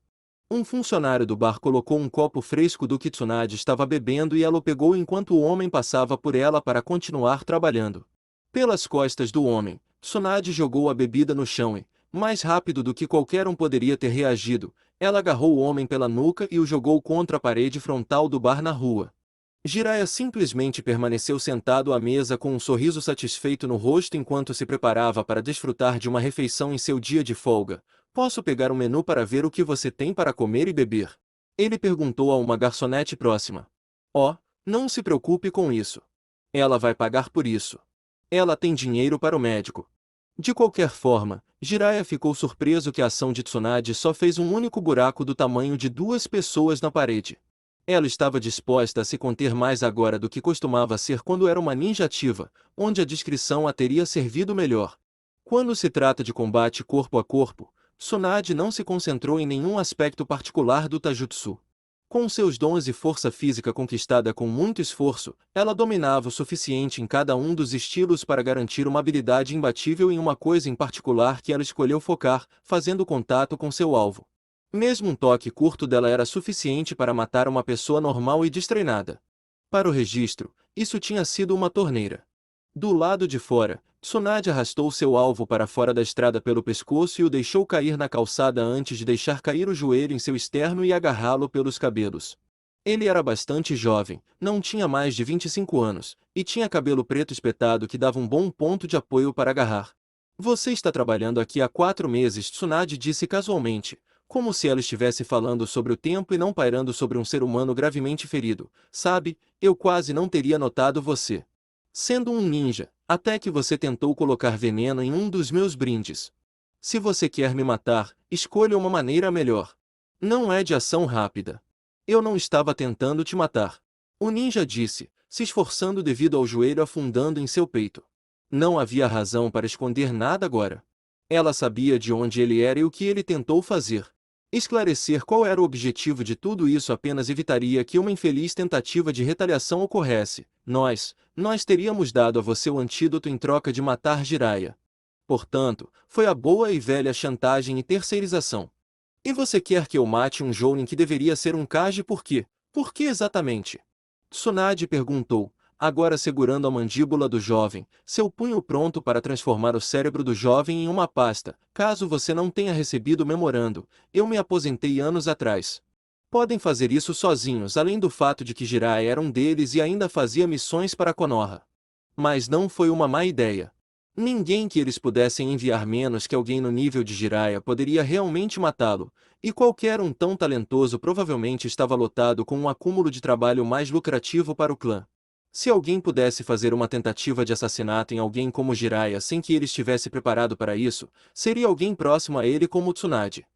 Um funcionário do bar colocou um copo fresco do que Tsunade estava bebendo e ela o pegou enquanto o homem passava por ela para continuar trabalhando. Pelas costas do homem, Tsunade jogou a bebida no chão e, mais rápido do que qualquer um poderia ter reagido, ela agarrou o homem pela nuca e o jogou contra a parede frontal do bar na rua. Jiraiya simplesmente permaneceu sentado à mesa com um sorriso satisfeito no rosto enquanto se preparava para desfrutar de uma refeição em seu dia de folga. Posso pegar um menu para ver o que você tem para comer e beber? Ele perguntou a uma garçonete próxima. Oh, não se preocupe com isso. Ela vai pagar por isso. Ela tem dinheiro para o médico. De qualquer forma, Jiraiya ficou surpreso que a ação de Tsunade só fez um único buraco do tamanho de 2 pessoas na parede. Ela estava disposta a se conter mais agora do que costumava ser quando era uma ninja ativa, onde a discrição a teria servido melhor. Quando se trata de combate corpo a corpo, Tsunade não se concentrou em nenhum aspecto particular do Taijutsu. Com seus dons e força física conquistada com muito esforço, ela dominava o suficiente em cada um dos estilos para garantir uma habilidade imbatível em uma coisa em particular que ela escolheu focar, fazendo contato com seu alvo. Mesmo um toque curto dela era suficiente para matar uma pessoa normal e destreinada. Para o registro, isso tinha sido uma torneira. Do lado de fora, Tsunade arrastou seu alvo para fora da estrada pelo pescoço e o deixou cair na calçada antes de deixar cair o joelho em seu externo e agarrá-lo pelos cabelos. Ele era bastante jovem, não tinha mais de 25 anos, e tinha cabelo preto espetado que dava um bom ponto de apoio para agarrar. Você está trabalhando aqui há 4 meses, Tsunade disse casualmente, como se ela estivesse falando sobre o tempo e não pairando sobre um ser humano gravemente ferido. Sabe, eu quase não teria notado você. Sendo um ninja, até que você tentou colocar veneno em um dos meus brindes. Se você quer me matar, escolha uma maneira melhor. Não é de ação rápida. Eu não estava tentando te matar. O ninja disse, se esforçando devido ao joelho afundando em seu peito. Não havia razão para esconder nada agora. Ela sabia de onde ele era e o que ele tentou fazer. Esclarecer qual era o objetivo de tudo isso apenas evitaria que uma infeliz tentativa de retaliação ocorresse. Nós teríamos dado a você o antídoto em troca de matar Jiraiya. Portanto, foi a boa e velha chantagem e terceirização. E você quer que eu mate um Jounin que deveria ser um Kage por quê? Por que exatamente? Tsunade perguntou, agora segurando a mandíbula do jovem, seu punho pronto para transformar o cérebro do jovem em uma pasta. Caso você não tenha recebido o memorando, eu me aposentei anos atrás. Podem fazer isso sozinhos, além do fato de que Jiraiya era um deles e ainda fazia missões para Konoha. Mas não foi uma má ideia. Ninguém que eles pudessem enviar menos que alguém no nível de Jiraiya poderia realmente matá-lo, e qualquer um tão talentoso provavelmente estava lotado com um acúmulo de trabalho mais lucrativo para o clã. Se alguém pudesse fazer uma tentativa de assassinato em alguém como Jiraiya sem que ele estivesse preparado para isso, seria alguém próximo a ele como Tsunade.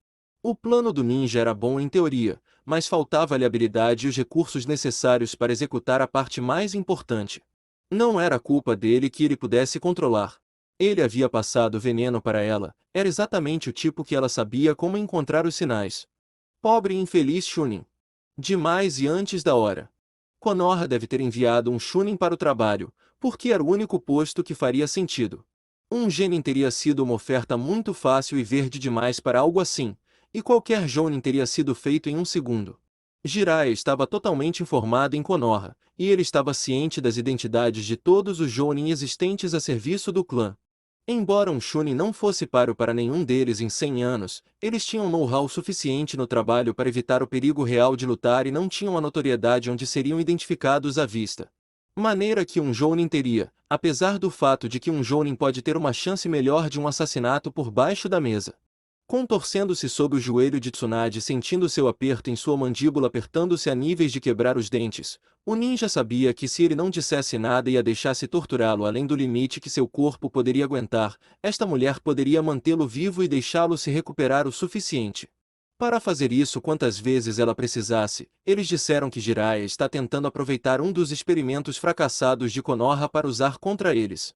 O plano do ninja era bom em teoria, mas faltava-lhe a habilidade e os recursos necessários para executar a parte mais importante. Não era culpa dele que ele pudesse controlar. Ele havia passado veneno para ela, era exatamente o tipo que ela sabia como encontrar os sinais. Pobre e infeliz Chunin. Demais e antes da hora. Konoha deve ter enviado um Chunin para o trabalho, porque era o único posto que faria sentido. Um genin teria sido uma oferta muito fácil e verde demais para algo assim, e qualquer Jounin teria sido feito em um segundo. Jiraiya estava totalmente informado em Konoha, e ele estava ciente das identidades de todos os Jounin existentes a serviço do clã. Embora um Chunin não fosse páreo para nenhum deles em 100 anos, eles tinham know-how suficiente no trabalho para evitar o perigo real de lutar e não tinham a notoriedade onde seriam identificados à vista. Maneira que um Jounin teria, apesar do fato de que um Jounin pode ter uma chance melhor de um assassinato por baixo da mesa. Contorcendo-se sob o joelho de Tsunade, sentindo seu aperto em sua mandíbula apertando-se a níveis de quebrar os dentes, o ninja sabia que se ele não dissesse nada e a deixasse torturá-lo além do limite que seu corpo poderia aguentar, esta mulher poderia mantê-lo vivo e deixá-lo se recuperar o suficiente para fazer isso quantas vezes ela precisasse. Eles disseram que Jiraiya está tentando aproveitar um dos experimentos fracassados de Konoha para usar contra eles.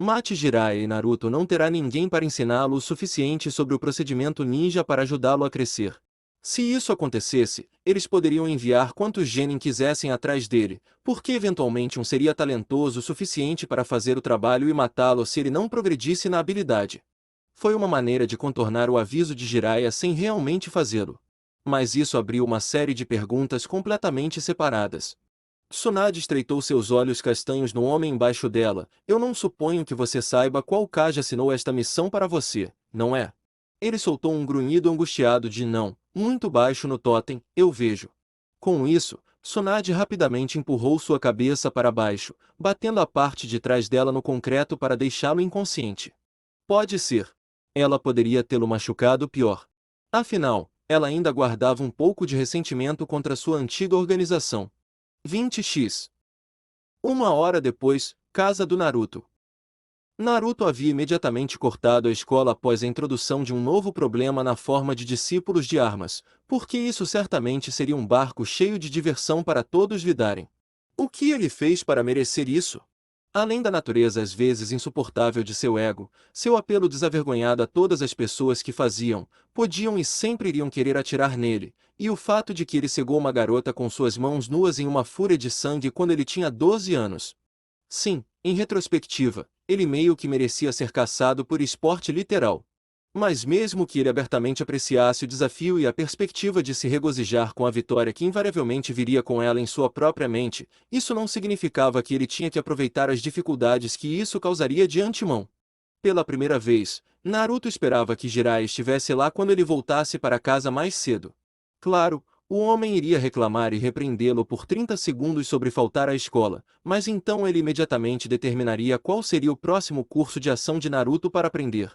Mate Jiraiya e Naruto não terá ninguém para ensiná-lo o suficiente sobre o procedimento ninja para ajudá-lo a crescer. Se isso acontecesse, eles poderiam enviar quantos genin quisessem atrás dele, porque eventualmente um seria talentoso o suficiente para fazer o trabalho e matá-lo se ele não progredisse na habilidade. Foi uma maneira de contornar o aviso de Jiraiya sem realmente fazê-lo. Mas isso abriu uma série de perguntas completamente separadas. Tsunade estreitou seus olhos castanhos no homem embaixo dela. Eu não suponho que você saiba qual Kage assinou esta missão para você, não é? Ele soltou um grunhido angustiado de não, muito baixo no totem, eu vejo. Com isso, Tsunade rapidamente empurrou sua cabeça para baixo, batendo a parte de trás dela no concreto para deixá-lo inconsciente. Pode ser. Ela poderia tê-lo machucado pior. Afinal, ela ainda guardava um pouco de ressentimento contra sua antiga organização. 20x. Uma hora depois, casa do Naruto. Naruto havia imediatamente cortado a escola após a introdução de um novo problema na forma de discípulos de armas, porque isso certamente seria um barco cheio de diversão para todos lidarem. O que ele fez para merecer isso? Além da natureza às vezes insuportável de seu ego, seu apelo desavergonhado a todas as pessoas que faziam, podiam e sempre iriam querer atirar nele, e o fato de que ele cegou uma garota com suas mãos nuas em uma fúria de sangue quando ele tinha 12 anos. Sim, em retrospectiva, ele meio que merecia ser caçado por esporte literal. Mas mesmo que ele abertamente apreciasse o desafio e a perspectiva de se regozijar com a vitória que invariavelmente viria com ela em sua própria mente, isso não significava que ele tinha que aproveitar as dificuldades que isso causaria de antemão. Pela primeira vez, Naruto esperava que Jiraiya estivesse lá quando ele voltasse para casa mais cedo. Claro, o homem iria reclamar e repreendê-lo por 30 segundos sobre faltar à escola, mas então ele imediatamente determinaria qual seria o próximo curso de ação de Naruto para aprender.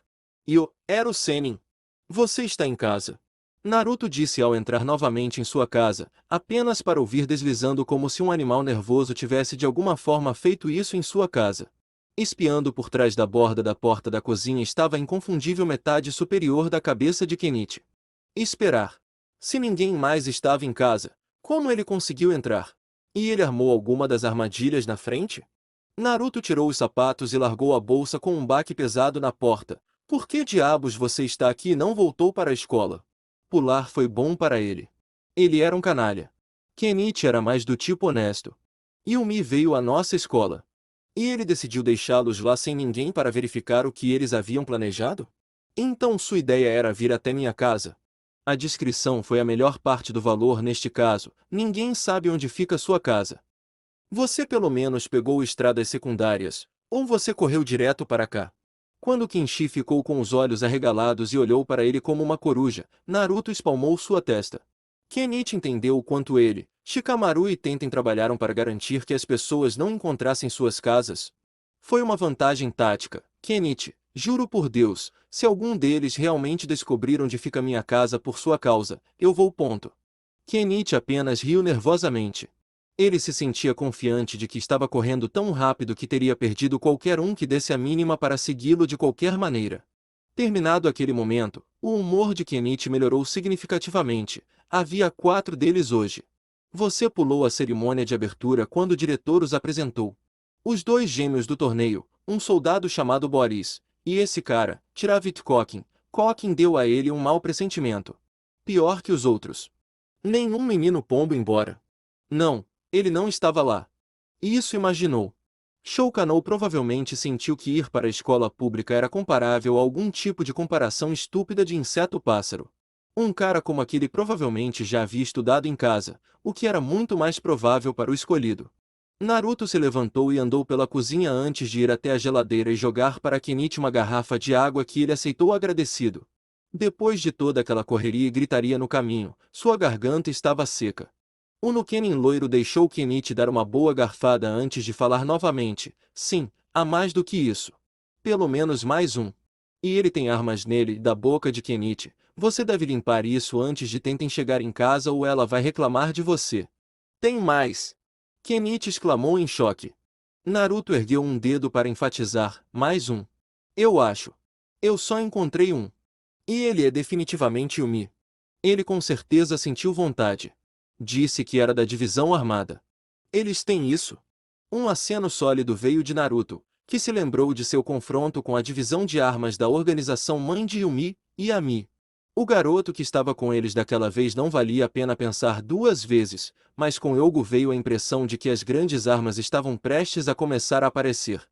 Era o Sennin. Você está em casa. Naruto disse ao entrar novamente em sua casa, apenas para ouvir deslizando como se um animal nervoso tivesse de alguma forma feito isso em sua casa. Espiando por trás da borda da porta da cozinha estava a inconfundível metade superior da cabeça de Kenichi. Esperar. Se ninguém mais estava em casa, como ele conseguiu entrar? E ele armou alguma das armadilhas na frente? Naruto tirou os sapatos e largou a bolsa com um baque pesado na porta. Por que diabos você está aqui e não voltou para a escola? Pular foi bom para ele. Ele era um canalha. Kenichi era mais do tipo honesto. Yumi veio à nossa escola. E ele decidiu deixá-los lá sem ninguém para verificar o que eles haviam planejado? Então sua ideia era vir até minha casa. A discrição foi a melhor parte do valor neste caso, ninguém sabe onde fica sua casa. Você pelo menos pegou estradas secundárias, ou você correu direto para cá? Quando Kenshi ficou com os olhos arregalados e olhou para ele como uma coruja, Naruto espalmou sua testa. Kenichi entendeu o quanto ele, Shikamaru e Tenten trabalharam para garantir que as pessoas não encontrassem suas casas. Foi uma vantagem tática, Kenichi, juro por Deus, se algum deles realmente descobrir onde fica minha casa por sua causa, eu vou ponto. Kenichi apenas riu nervosamente. Ele se sentia confiante de que estava correndo tão rápido que teria perdido qualquer um que desse a mínima para segui-lo de qualquer maneira. Terminado aquele momento, o humor de Kenichi melhorou significativamente. Havia 4 deles hoje. Você pulou a cerimônia de abertura quando o diretor os apresentou. Os 2 gêmeos do torneio, um soldado chamado Boris, e esse cara, Tiravit Kokin. Kokin deu a ele um mau pressentimento. Pior que os outros. Nenhum menino pombo embora. Não. Ele não estava lá. Isso imaginou. Shoukanou provavelmente sentiu que ir para a escola pública era comparável a algum tipo de comparação estúpida de inseto-pássaro. Um cara como aquele provavelmente já havia estudado em casa, o que era muito mais provável para o escolhido. Naruto se levantou e andou pela cozinha antes de ir até a geladeira e jogar para Kenichi uma garrafa de água que ele aceitou agradecido. Depois de toda aquela correria e gritaria no caminho, sua garganta estava seca. O Nukenin loiro deixou Kenichi dar uma boa garfada antes de falar novamente. Sim, há mais do que isso. Pelo menos mais um. E ele tem armas nele, da boca de Kenichi. Você deve limpar isso antes de tentem chegar em casa ou ela vai reclamar de você. Tem mais! Kenichi exclamou em choque. Naruto ergueu um dedo para enfatizar, mais um. Eu acho. Eu só encontrei um. E ele é definitivamente Yumi. Ele com certeza sentiu vontade. Disse que era da divisão armada. Eles têm isso? Um aceno sólido veio de Naruto, que se lembrou de seu confronto com a divisão de armas da organização mãe de Yumi, Yami. O garoto que estava com eles daquela vez não valia a pena pensar duas vezes, mas com Yogo veio a impressão de que as grandes armas estavam prestes a começar a aparecer.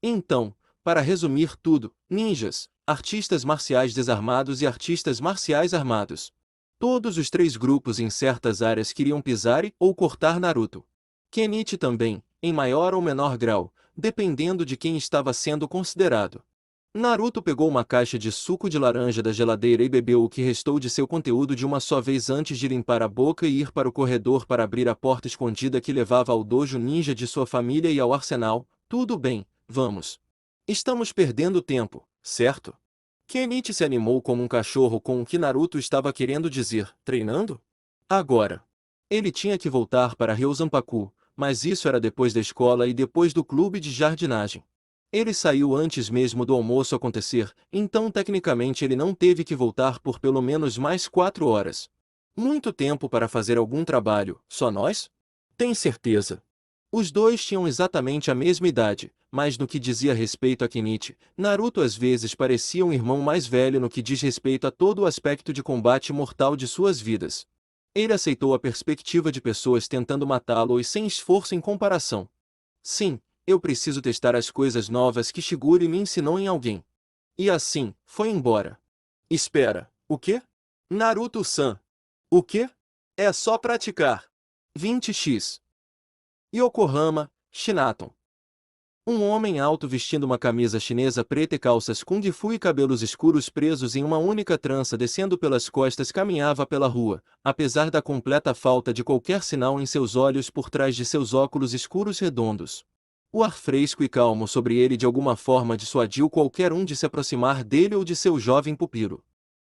Então, para resumir tudo, ninjas, artistas marciais desarmados e artistas marciais armados. Todos os três grupos em certas áreas queriam pisar ou cortar Naruto. Kenichi também, em maior ou menor grau, dependendo de quem estava sendo considerado. Naruto pegou uma caixa de suco de laranja da geladeira e bebeu o que restou de seu conteúdo de uma só vez antes de limpar a boca e ir para o corredor para abrir a porta escondida que levava ao dojo ninja de sua família e ao arsenal. Tudo bem, vamos. Estamos perdendo tempo, certo? Kenichi se animou como um cachorro com o que Naruto estava querendo dizer, treinando? Agora. Ele tinha que voltar para Ryuzanpaku, mas isso era depois da escola e depois do clube de jardinagem. Ele saiu antes mesmo do almoço acontecer, então tecnicamente ele não teve que voltar por pelo menos mais 4 horas. Muito tempo para fazer algum trabalho, só nós? Tem certeza? Os dois tinham exatamente a mesma idade, mas no que dizia respeito a Kenichi, Naruto às vezes parecia um irmão mais velho no que diz respeito a todo o aspecto de combate mortal de suas vidas. Ele aceitou a perspectiva de pessoas tentando matá-lo e sem esforço em comparação. Sim, eu preciso testar as coisas novas que Shigure me ensinou em alguém. E assim, foi embora. Espera, o quê? Naruto-san. O quê? É só praticar. 20x. Yokohama, Shinaton. Um homem alto vestindo uma camisa chinesa preta e calças kung fu e cabelos escuros presos em uma única trança descendo pelas costas caminhava pela rua, apesar da completa falta de qualquer sinal em seus olhos por trás de seus óculos escuros redondos. O ar fresco e calmo sobre ele de alguma forma dissuadiu qualquer um de se aproximar dele ou de seu jovem pupilo.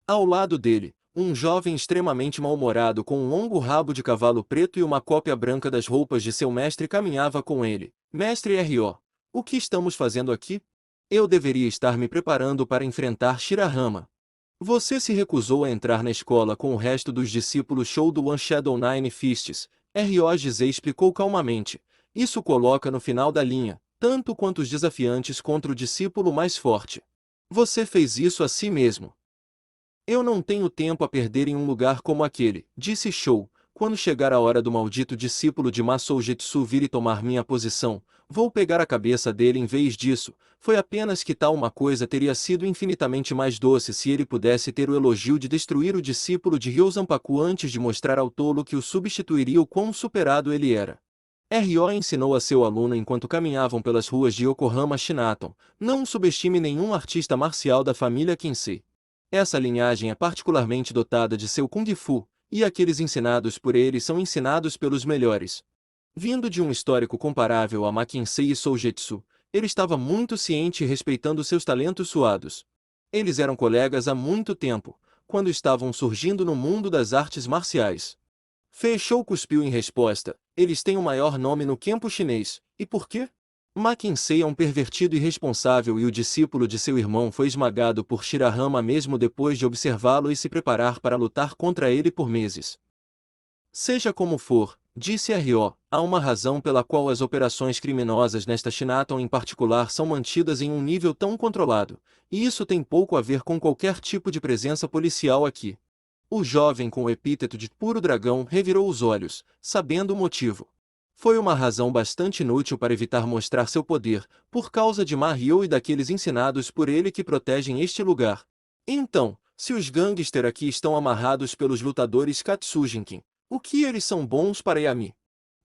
Ao lado dele, um jovem extremamente mal-humorado com um longo rabo de cavalo preto e uma cópia branca das roupas de seu mestre caminhava com ele. Mestre R.O., o que estamos fazendo aqui? Eu deveria estar me preparando para enfrentar Shirahama. Você se recusou a entrar na escola com o resto dos discípulos show do One Shadow Nine Fists, R.O. Gizei explicou calmamente. Isso coloca no final da linha, tanto quanto os desafiantes contra o discípulo mais forte. Você fez isso a si mesmo. Eu não tenho tempo a perder em um lugar como aquele, disse Shou. Quando chegar a hora do maldito discípulo de Masou Jetsu vir e tomar minha posição, vou pegar a cabeça dele em vez disso. Foi apenas que tal uma coisa teria sido infinitamente mais doce se ele pudesse ter o elogio de destruir o discípulo de Ryuzanpaku antes de mostrar ao tolo que o substituiria o quão superado ele era. R.O. ensinou a seu aluno enquanto caminhavam pelas ruas de Yokohama Shinaton, não subestime nenhum artista marcial da família Kinsei. Essa linhagem é particularmente dotada de seu Kung Fu, e aqueles ensinados por ele são ensinados pelos melhores. Vindo de um histórico comparável a Makinsei e Soujetsu, ele estava muito ciente e respeitando seus talentos suados. Eles eram colegas há muito tempo, quando estavam surgindo no mundo das artes marciais. Fechou cuspiu em resposta, eles têm o maior nome no campo chinês, e por quê? Makinsei é um pervertido irresponsável e o discípulo de seu irmão foi esmagado por Shirahama mesmo depois de observá-lo e se preparar para lutar contra ele por meses. Seja como for, disse R.O., há uma razão pela qual as operações criminosas nesta Shinaton em particular são mantidas em um nível tão controlado, e isso tem pouco a ver com qualquer tipo de presença policial aqui. O jovem com o epíteto de puro dragão revirou os olhos, sabendo o motivo. Foi uma razão bastante inútil para evitar mostrar seu poder, por causa de Ma-Ryo e daqueles ensinados por ele que protegem este lugar. Então, se os gangster aqui estão amarrados pelos lutadores Katsujinkin, o que eles são bons para Yami?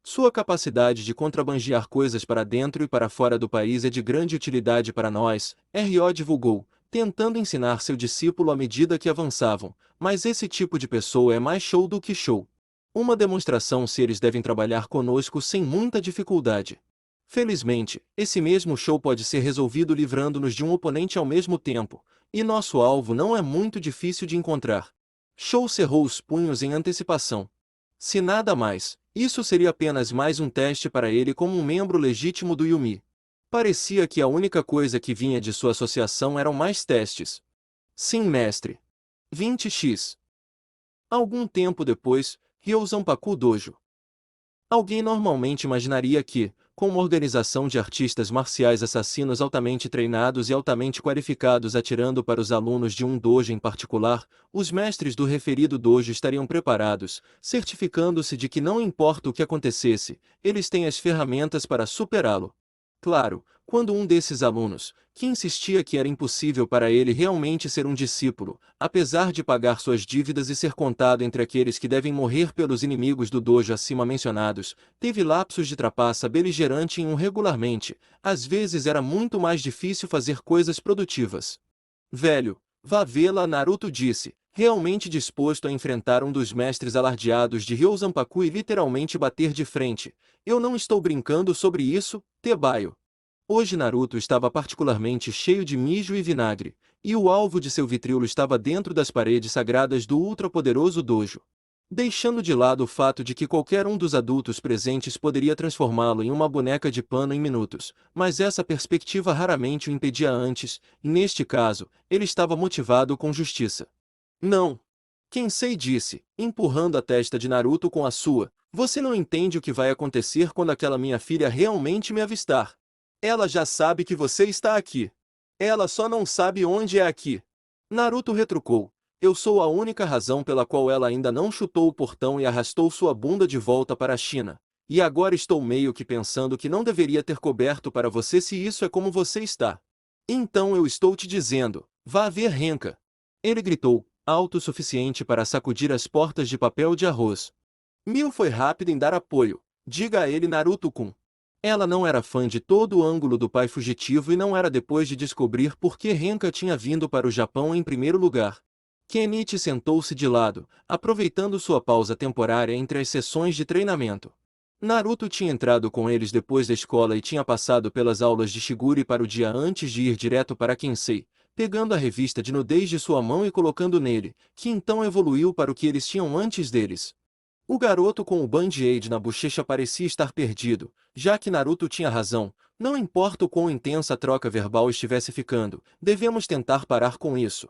Sua capacidade de contrabandear coisas para dentro e para fora do país é de grande utilidade para nós, R.O. divulgou, tentando ensinar seu discípulo à medida que avançavam, mas esse tipo de pessoa é mais show do que show. Uma demonstração se eles devem trabalhar conosco sem muita dificuldade. Felizmente, esse mesmo show pode ser resolvido livrando-nos de um oponente ao mesmo tempo, E nosso alvo não é muito difícil de encontrar. Shou cerrou os punhos em antecipação. Se nada mais, isso seria apenas mais um teste para ele como um membro legítimo do Yumi. Parecia que a única coisa que vinha de sua associação eram mais testes. Sim, mestre. 20x. Algum tempo depois, Ryozanpaku Dojo. Alguém normalmente imaginaria que, com uma organização de artistas marciais assassinos altamente treinados e altamente qualificados atirando para os alunos de um dojo em particular, os mestres do referido dojo estariam preparados, certificando-se de que não importa o que acontecesse, eles têm as ferramentas para superá-lo. Claro, quando um desses alunos, que insistia que era impossível para ele realmente ser um discípulo, apesar de pagar suas dívidas e ser contado entre aqueles que devem morrer pelos inimigos do dojo acima mencionados, teve lapsos de trapaça beligerante em um regularmente, às vezes era muito mais difícil fazer coisas produtivas. Velho, vá vê-la, Naruto disse, realmente disposto a enfrentar um dos mestres alardeados de Ryozanpaku e literalmente bater de frente. Eu não estou brincando sobre isso, Tebaio. Hoje Naruto estava particularmente cheio de mijo e vinagre, e o alvo de seu vitriolo estava dentro das paredes sagradas do ultrapoderoso dojo. Deixando de lado o fato de que qualquer um dos adultos presentes poderia transformá-lo em uma boneca de pano em minutos, mas essa perspectiva raramente o impedia antes, e neste caso, ele estava motivado com justiça. Não. Kensei disse, empurrando a testa de Naruto com a sua, você não entende o que vai acontecer quando aquela minha filha realmente me avistar. Ela já sabe que você está aqui. Ela só não sabe onde é aqui. Naruto retrucou. Eu sou a única razão pela qual ela ainda não chutou o portão e arrastou sua bunda de volta para a China. E agora estou meio que pensando que não deveria ter coberto para você se isso é como você está. Então eu estou te dizendo, vá ver Renka. Ele gritou, alto o suficiente para sacudir as portas de papel de arroz. Mil foi rápido em dar apoio. Diga a ele, Naruto-kun. Ela não era fã de todo o ângulo do pai fugitivo e não era depois de descobrir por que Renka tinha vindo para o Japão em primeiro lugar. Kenichi sentou-se de lado, aproveitando sua pausa temporária entre as sessões de treinamento. Naruto tinha entrado com eles depois da escola e tinha passado pelas aulas de Shigure para o dia antes de ir direto para Kensei, pegando a revista de nudez de sua mão e colocando nele, que então evoluiu para o que eles tinham antes deles. O garoto com o band-aid na bochecha parecia estar perdido, já que Naruto tinha razão, não importa o quão intensa a troca verbal estivesse ficando, devemos tentar parar com isso.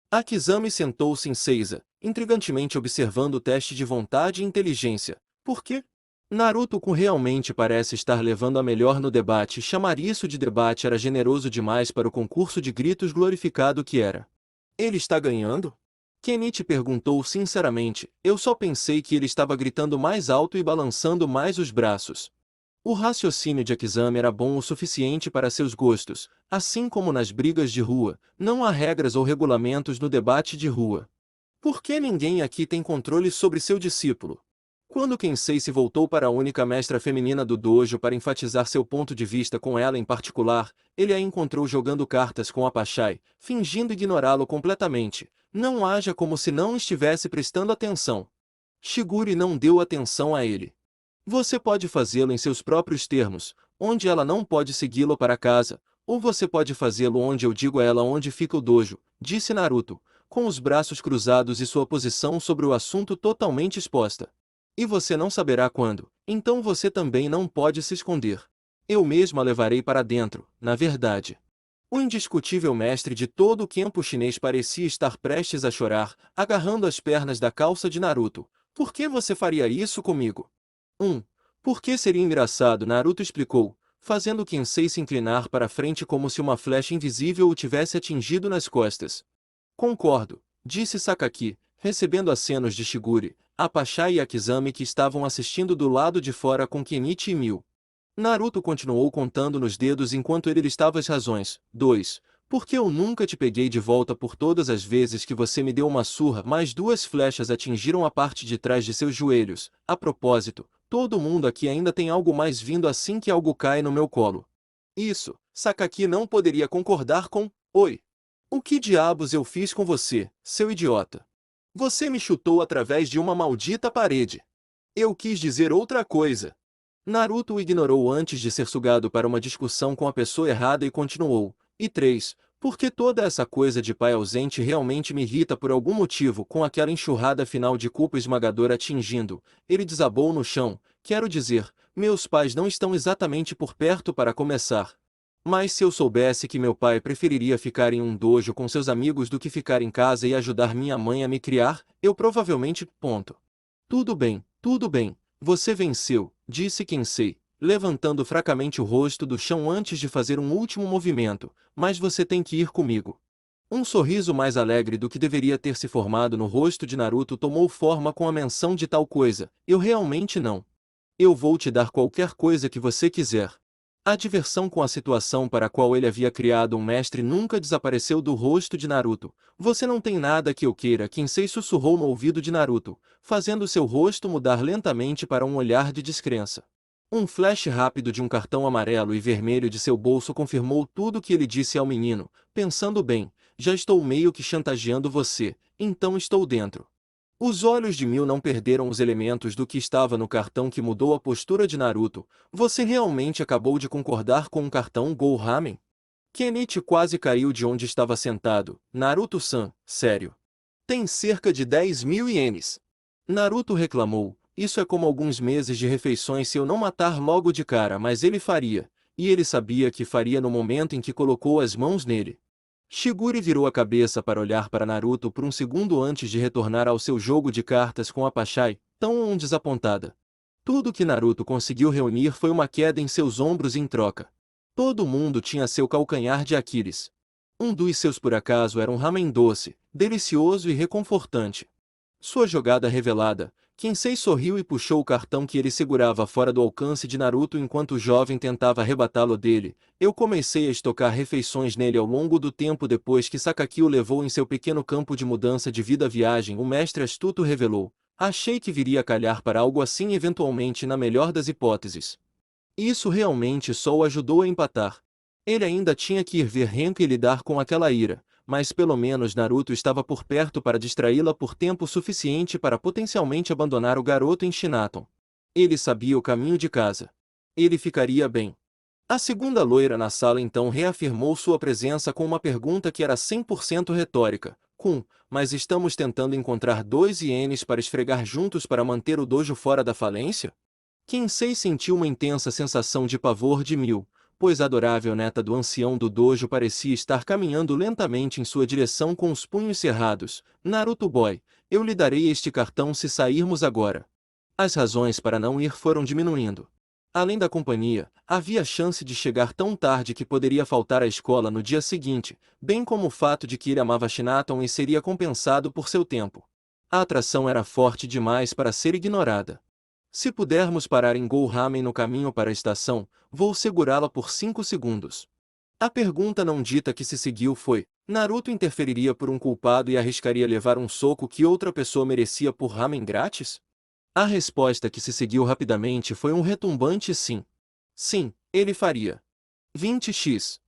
Akizami sentou-se em Seiza, intrigantemente observando o teste de vontade e inteligência. Por quê? Naruto-kun realmente parece estar levando a melhor no debate. Chamar isso de debate era generoso demais para o concurso de gritos glorificado que era. Ele está ganhando? Kenichi perguntou sinceramente. Eu só pensei que ele estava gritando mais alto e balançando mais os braços. O raciocínio de Akizami era bom o suficiente para seus gostos, assim como nas brigas de rua, não há regras ou regulamentos no debate de rua. Por que ninguém aqui tem controle sobre seu discípulo? Quando Kensei se voltou para a única mestra feminina do dojo para enfatizar seu ponto de vista com ela em particular, ele a encontrou jogando cartas com a Pachai, fingindo ignorá-lo completamente. Não haja como se não estivesse prestando atenção. Shigure não deu atenção a ele. Você pode fazê-lo em seus próprios termos, onde ela não pode segui-lo para casa, ou você pode fazê-lo onde eu digo a ela onde fica o dojo, disse Naruto, com os braços cruzados e sua posição sobre o assunto totalmente exposta. E você não saberá quando, então você também não pode se esconder. Eu mesmo a levarei para dentro, na verdade. O indiscutível mestre de todo o campo chinês parecia estar prestes a chorar, agarrando as pernas da calça de Naruto. Por que você faria isso comigo? Por que seria engraçado? Naruto explicou, fazendo Kensei se inclinar para frente como se uma flecha invisível o tivesse atingido nas costas. Concordo, disse Sakaki, recebendo acenos de Shigure, Apachai e Akizami que estavam assistindo do lado de fora com Kenichi e Mil. Naruto continuou contando nos dedos enquanto ele listava as razões. 2. Porque eu nunca te peguei de volta por todas as vezes que você me deu uma surra, mas 2 flechas atingiram a parte de trás de seus joelhos. A propósito, todo mundo aqui ainda tem algo mais vindo assim que algo cai no meu colo. Isso, Sakaki não poderia concordar com. Oi. O que diabos eu fiz com você, seu idiota? Você me chutou através de uma maldita parede. Eu quis dizer outra coisa. Naruto o ignorou antes de ser sugado para uma discussão com a pessoa errada e continuou. E 3. Porque toda essa coisa de pai ausente realmente me irrita por algum motivo. Com aquela enxurrada final de culpa esmagadora atingindo, ele desabou no chão. Quero dizer, meus pais não estão exatamente por perto para começar. Mas se eu soubesse que meu pai preferiria ficar em um dojo com seus amigos do que ficar em casa e ajudar minha mãe a me criar, eu provavelmente... Ponto. Tudo bem, você venceu, disse Kensei, levantando fracamente o rosto do chão antes de fazer um último movimento, mas você tem que ir comigo. Um sorriso mais alegre do que deveria ter se formado no rosto de Naruto tomou forma com a menção de tal coisa. Eu realmente não. Eu vou te dar qualquer coisa que você quiser. A diversão com a situação para a qual ele havia criado um mestre nunca desapareceu do rosto de Naruto. Você não tem nada que eu queira, Kensei sussurrou no ouvido de Naruto, fazendo seu rosto mudar lentamente para um olhar de descrença. Um flash rápido de um cartão amarelo e vermelho de seu bolso confirmou tudo o que ele disse ao menino. Pensando bem, já estou meio que chantageando você, então estou dentro. Os olhos de Mil não perderam os elementos do que estava no cartão que mudou a postura de Naruto. Você realmente acabou de concordar com um cartão Go Ramen? Kenichi quase caiu de onde estava sentado. Naruto-san, sério. Tem cerca de 10.000 ienes. Naruto reclamou. Isso é como alguns meses de refeições se eu não matar logo de cara, mas ele faria. E ele sabia que faria no momento em que colocou as mãos nele. Shigure virou a cabeça para olhar para Naruto por um segundo antes de retornar ao seu jogo de cartas com a Pachai, tão desapontada. Tudo que Naruto conseguiu reunir foi uma queda em seus ombros em troca. Todo mundo tinha seu calcanhar de Aquiles. Um dos seus por acaso era um ramen doce, delicioso e reconfortante. Sua jogada revelada, Kensei sorriu e puxou o cartão que ele segurava fora do alcance de Naruto enquanto o jovem tentava arrebatá-lo dele. Eu comecei a estocar refeições nele ao longo do tempo depois que Sakaki o levou em seu pequeno campo de mudança de vida viagem, o mestre astuto revelou. Achei que viria a calhar para algo assim eventualmente na melhor das hipóteses. Isso realmente só o ajudou a empatar. Ele ainda tinha que ir ver Renko e lidar com aquela ira, mas pelo menos Naruto estava por perto para distraí-la por tempo suficiente para potencialmente abandonar o garoto em Shinaton. Ele sabia o caminho de casa. Ele ficaria bem. A segunda loira na sala então reafirmou sua presença com uma pergunta que era 100% retórica. Mas estamos tentando encontrar 2 ienes para esfregar juntos para manter o dojo fora da falência? Kensei sentiu uma intensa sensação de pavor de Mil, pois a adorável neta do ancião do dojo parecia estar caminhando lentamente em sua direção com os punhos cerrados. Naruto Boy, eu lhe darei este cartão se sairmos agora. As razões para não ir foram diminuindo. Além da companhia, havia a chance de chegar tão tarde que poderia faltar à escola no dia seguinte, bem como o fato de que ele amava Shinaton e seria compensado por seu tempo. A atração era forte demais para ser ignorada. Se pudermos parar em Go Ramen no caminho para a estação, vou segurá-la por 5 segundos. A pergunta não dita que se seguiu foi: Naruto interferiria por um culpado e arriscaria levar um soco que outra pessoa merecia por ramen grátis? A resposta que se seguiu rapidamente foi um retumbante sim. Sim, ele faria. 20x.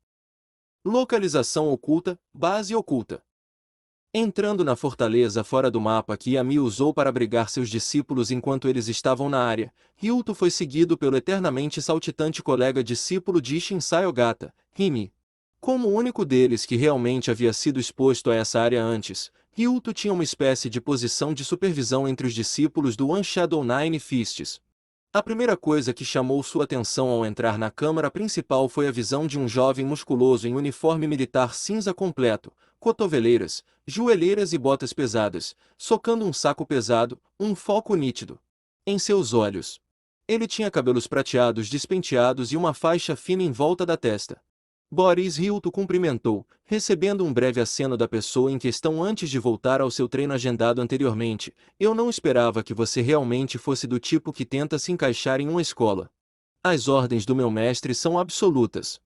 Localização oculta, base oculta. Entrando na fortaleza fora do mapa que Yami usou para abrigar seus discípulos enquanto eles estavam na área, Ryuto foi seguido pelo eternamente saltitante colega discípulo de Isshin Sayogata, Himi. Como o único deles que realmente havia sido exposto a essa área antes, Ryuto tinha uma espécie de posição de supervisão entre os discípulos do One Shadow Nine Fists. A primeira coisa que chamou sua atenção ao entrar na câmara principal foi a visão de um jovem musculoso em uniforme militar cinza completo, cotoveleiras, joelheiras e botas pesadas, socando um saco pesado, um foco nítido em seus olhos. Ele tinha cabelos prateados despenteados e uma faixa fina em volta da testa. Boris Ryuto cumprimentou, recebendo um breve aceno da pessoa em questão antes de voltar ao seu treino agendado anteriormente. Eu não esperava que você realmente fosse do tipo que tenta se encaixar em uma escola. As ordens do meu mestre são absolutas.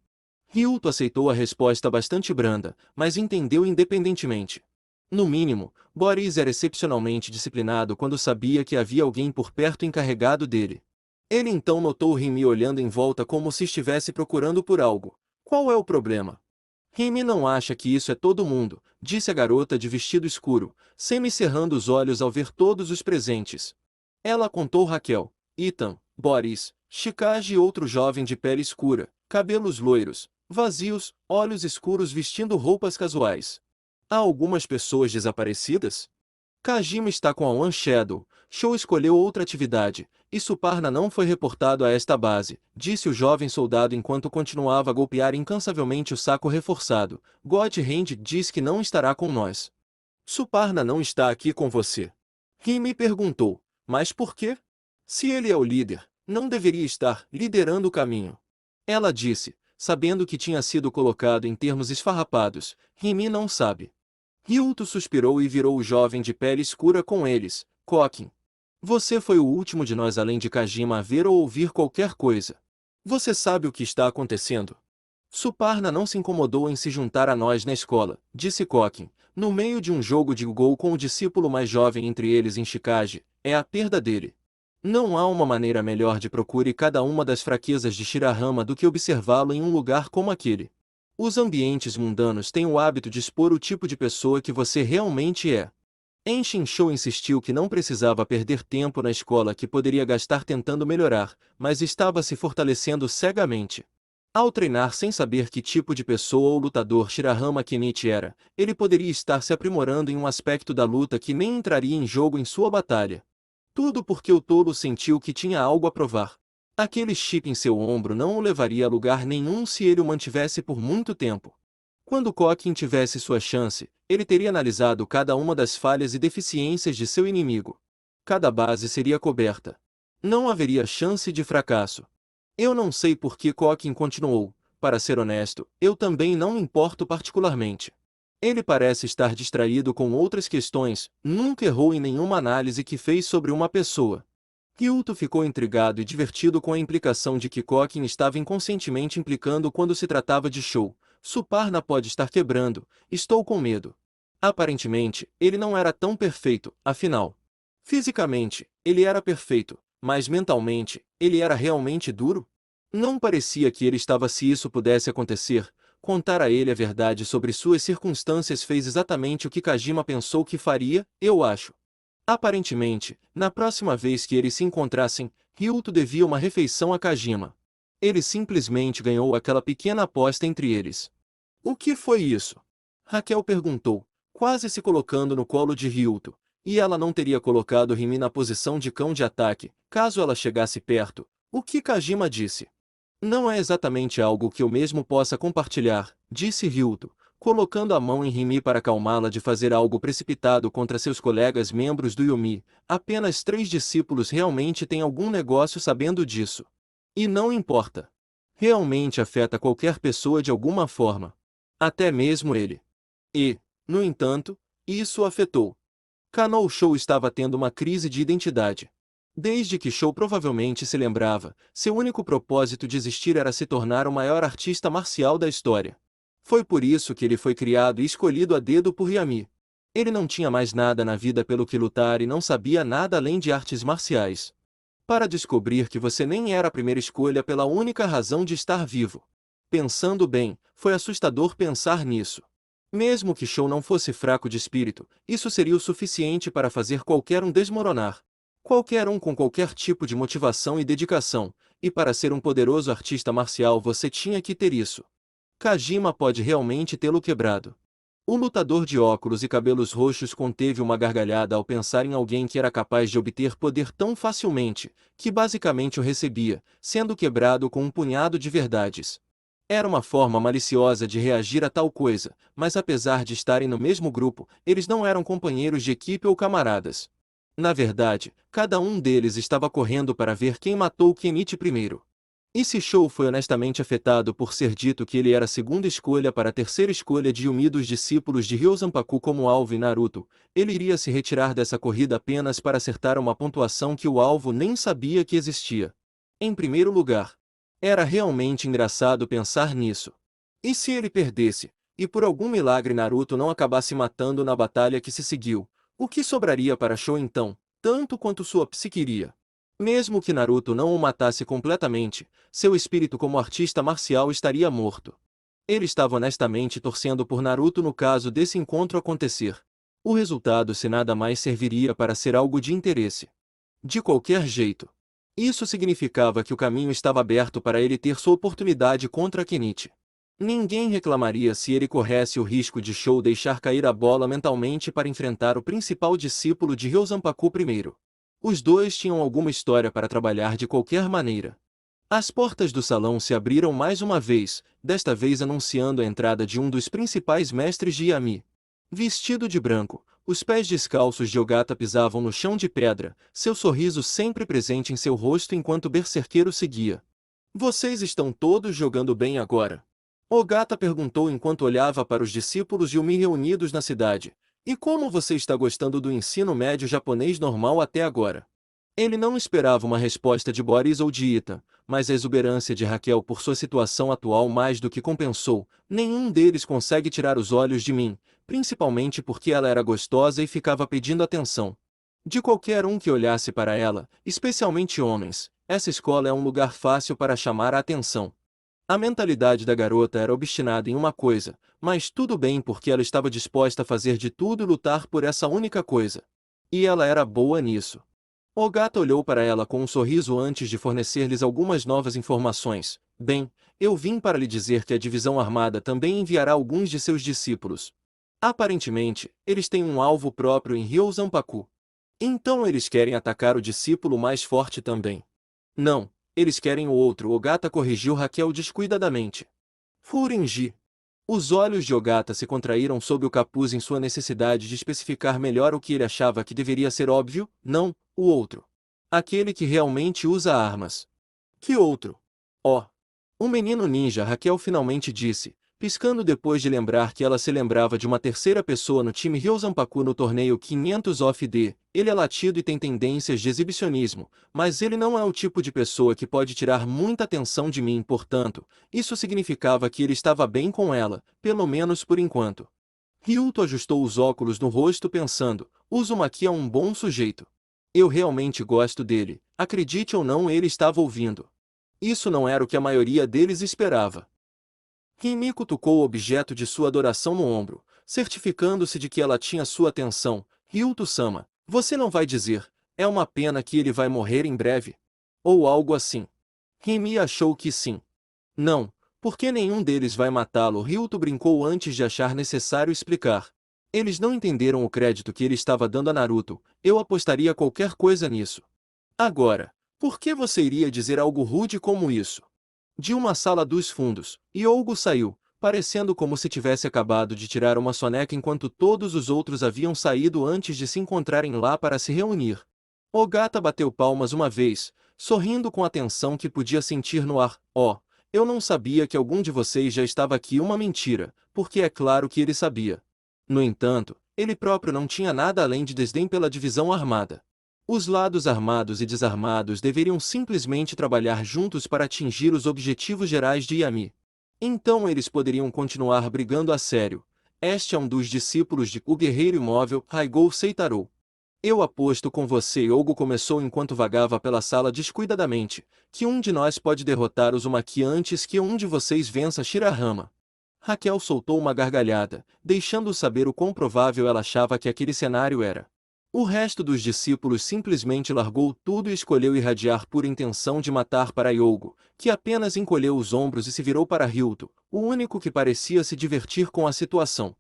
Ryuto aceitou a resposta bastante branda, mas entendeu independentemente. No mínimo, Boris era excepcionalmente disciplinado quando sabia que havia alguém por perto encarregado dele. Ele então notou Rimi olhando em volta como se estivesse procurando por algo. Qual é o problema? Rimi não acha que isso é todo mundo, disse a garota de vestido escuro, semicerrando os olhos ao ver todos os presentes. Ela contou Raquel, Ethan, Boris, Chikage e outro jovem de pele escura, cabelos loiros, Vazios, olhos escuros vestindo roupas casuais. Há algumas pessoas desaparecidas? Kajima está com a One Shadow. Shou escolheu outra atividade, e Suparna não foi reportado a esta base, disse o jovem soldado enquanto continuava a golpear incansavelmente o saco reforçado. God Hand diz que não estará com nós. Suparna não está aqui com você. Rimi perguntou, mas por quê? Se ele é o líder, não deveria estar liderando o caminho. Ela disse, sabendo que tinha sido colocado em termos esfarrapados. Rimi não sabe. Ryuto suspirou e virou o jovem de pele escura com eles. Kokin. Você foi o último de nós além de Kajima a ver ou ouvir qualquer coisa. Você sabe o que está acontecendo? Suparna não se incomodou em se juntar a nós na escola, disse Kokin, no meio de um jogo de Go com o discípulo mais jovem entre eles em Shikage. É a perda dele. Não há uma maneira melhor de procure cada uma das fraquezas de Shirahama do que observá-lo em um lugar como aquele. Os ambientes mundanos têm o hábito de expor o tipo de pessoa que você realmente é. Enshin Shou insistiu que não precisava perder tempo na escola que poderia gastar tentando melhorar, mas estava se fortalecendo cegamente. Ao treinar sem saber que tipo de pessoa ou lutador Shirahama Kenichi era, ele poderia estar se aprimorando em um aspecto da luta que nem entraria em jogo em sua batalha. Tudo porque o tolo sentiu que tinha algo a provar. Aquele chip em seu ombro não o levaria a lugar nenhum se ele o mantivesse por muito tempo. Quando Kokin tivesse sua chance, ele teria analisado cada uma das falhas e deficiências de seu inimigo. Cada base seria coberta. Não haveria chance de fracasso. Eu não sei por que Kokin continuou. Para ser honesto, eu também não me importo particularmente. Ele parece estar distraído com outras questões, nunca errou em nenhuma análise que fez sobre uma pessoa. Ryuto ficou intrigado e divertido com a implicação de que Kokin estava inconscientemente implicando quando se tratava de Shou. Suparna pode estar quebrando, estou com medo. Aparentemente, ele não era tão perfeito, afinal. Fisicamente, ele era perfeito, mas mentalmente, ele era realmente duro? Não parecia que ele estava se isso pudesse acontecer. Contar a ele a verdade sobre suas circunstâncias fez exatamente o que Kajima pensou que faria, eu acho. Aparentemente, na próxima vez que eles se encontrassem, Ryuto devia uma refeição a Kajima. Ele simplesmente ganhou aquela pequena aposta entre eles. O que foi isso? Raquel perguntou, quase se colocando no colo de Ryuto, e ela não teria colocado Rimi na posição de cão de ataque, caso ela chegasse perto. O que Kajima disse? Não é exatamente algo que eu mesmo possa compartilhar, disse Ryuto, colocando a mão em Rimi para acalmá-la de fazer algo precipitado contra seus colegas membros do Yomi. Apenas 3 discípulos realmente têm algum negócio sabendo disso. E não importa. Realmente afeta qualquer pessoa de alguma forma. Até mesmo ele. E, no entanto, isso o afetou. Kanou Shou estava tendo uma crise de identidade. Desde que Shou provavelmente se lembrava, seu único propósito de existir era se tornar o maior artista marcial da história. Foi por isso que ele foi criado e escolhido a dedo por Yami. Ele não tinha mais nada na vida pelo que lutar e não sabia nada além de artes marciais. Para descobrir que você nem era a primeira escolha pela única razão de estar vivo. Pensando bem, foi assustador pensar nisso. Mesmo que Shou não fosse fraco de espírito, isso seria o suficiente para fazer qualquer um desmoronar. Qualquer um com qualquer tipo de motivação e dedicação, e para ser um poderoso artista marcial você tinha que ter isso. Kajima pode realmente tê-lo quebrado. O lutador de óculos e cabelos roxos conteve uma gargalhada ao pensar em alguém que era capaz de obter poder tão facilmente, que basicamente o recebia, sendo quebrado com um punhado de verdades. Era uma forma maliciosa de reagir a tal coisa, mas apesar de estarem no mesmo grupo, eles não eram companheiros de equipe ou camaradas. Na verdade, cada um deles estava correndo para ver quem matou Kenichi primeiro. E se Shou foi honestamente afetado por ser dito que ele era a segunda escolha para a terceira escolha de Yumi dos discípulos de Ryozanpaku como alvo em Naruto, ele iria se retirar dessa corrida apenas para acertar uma pontuação que o alvo nem sabia que existia. Em primeiro lugar, era realmente engraçado pensar nisso. E se ele perdesse, e por algum milagre Naruto não acabasse matando na batalha que se seguiu, o que sobraria para Shou então, tanto quanto sua psique iria? Mesmo que Naruto não o matasse completamente, seu espírito como artista marcial estaria morto. Ele estava honestamente torcendo por Naruto no caso desse encontro acontecer. O resultado se nada mais serviria para ser algo de interesse. De qualquer jeito. Isso significava que o caminho estava aberto para ele ter sua oportunidade contra Kenichi. Ninguém reclamaria se ele corresse o risco de Shou deixar cair a bola mentalmente para enfrentar o principal discípulo de Ryosanpaku primeiro. Os dois tinham alguma história para trabalhar de qualquer maneira. As portas do salão se abriram mais uma vez, desta vez anunciando a entrada de um dos principais mestres de Yami. Vestido de branco, os pés descalços de Ogata pisavam no chão de pedra, seu sorriso sempre presente em seu rosto enquanto o berserqueiro seguia. Vocês estão todos jogando bem agora? Ogata perguntou enquanto olhava para os discípulos Yumi reunidos na cidade. E como você está gostando do ensino médio japonês normal até agora? Ele não esperava uma resposta de Boris ou de Ita, mas a exuberância de Raquel por sua situação atual mais do que compensou. Nenhum deles consegue tirar os olhos de mim, principalmente porque ela era gostosa e ficava pedindo atenção. De qualquer um que olhasse para ela, especialmente homens, essa escola é um lugar fácil para chamar a atenção. A mentalidade da garota era obstinada em uma coisa, mas tudo bem porque ela estava disposta a fazer de tudo e lutar por essa única coisa. E ela era boa nisso. Ogata olhou para ela com um sorriso antes de fornecer-lhes algumas novas informações. Bem, eu vim para lhe dizer que a divisão armada também enviará alguns de seus discípulos. Aparentemente, eles têm um alvo próprio em Ryosanpaku. Então eles querem atacar o discípulo mais forte também. Não, eles querem o outro. Ogata corrigiu Raquel descuidadamente. Furinji. Os olhos de Ogata se contraíram sob o capuz em sua necessidade de especificar melhor o que ele achava que deveria ser óbvio. Não, o outro. Aquele que realmente usa armas. Que outro? Oh! O menino ninja, Raquel finalmente disse, piscando depois de lembrar que ela se lembrava de uma terceira pessoa no time Ryosanpaku no torneio 500 off-D. Ele é latido e tem tendências de exibicionismo, mas ele não é o tipo de pessoa que pode tirar muita atenção de mim, portanto, isso significava que ele estava bem com ela, pelo menos por enquanto. Ryuto ajustou os óculos no rosto pensando, Uzumaki é um bom sujeito. Eu realmente gosto dele, acredite ou não, ele estava ouvindo. Isso não era o que a maioria deles esperava. Himiko tocou o objeto de sua adoração no ombro, certificando-se de que ela tinha sua atenção. Ryuto-sama, você não vai dizer, é uma pena que ele vai morrer em breve? Ou algo assim. Himi achou que sim. Não, porque nenhum deles vai matá-lo. Ryuto brincou antes de achar necessário explicar. Eles não entenderam o crédito que ele estava dando a Naruto, eu apostaria qualquer coisa nisso. Agora, por que você iria dizer algo rude como isso? De uma sala dos fundos, Yogo saiu, parecendo como se tivesse acabado de tirar uma soneca enquanto todos os outros haviam saído antes de se encontrarem lá para se reunir. Ogata bateu palmas uma vez, sorrindo com a tensão que podia sentir no ar. Oh, eu não sabia que algum de vocês já estava aqui. Uma mentira, porque é claro que ele sabia. No entanto, ele próprio não tinha nada além de desdém pela divisão armada. Os lados armados e desarmados deveriam simplesmente trabalhar juntos para atingir os objetivos gerais de Yami. Então eles poderiam continuar brigando a sério. Este é um dos discípulos de O Guerreiro Imóvel, Raigou Seitarou. Eu aposto com você. Yogo começou enquanto vagava pela sala descuidadamente, que um de nós pode derrotar Uzumaki antes que um de vocês vença Shirahama. Raquel soltou uma gargalhada, deixando saber o quão provável ela achava que aquele cenário era. O resto dos discípulos simplesmente largou tudo e escolheu irradiar pura intenção de matar para Yogo, que apenas encolheu os ombros e se virou para Ryuto, o único que parecia se divertir com a situação.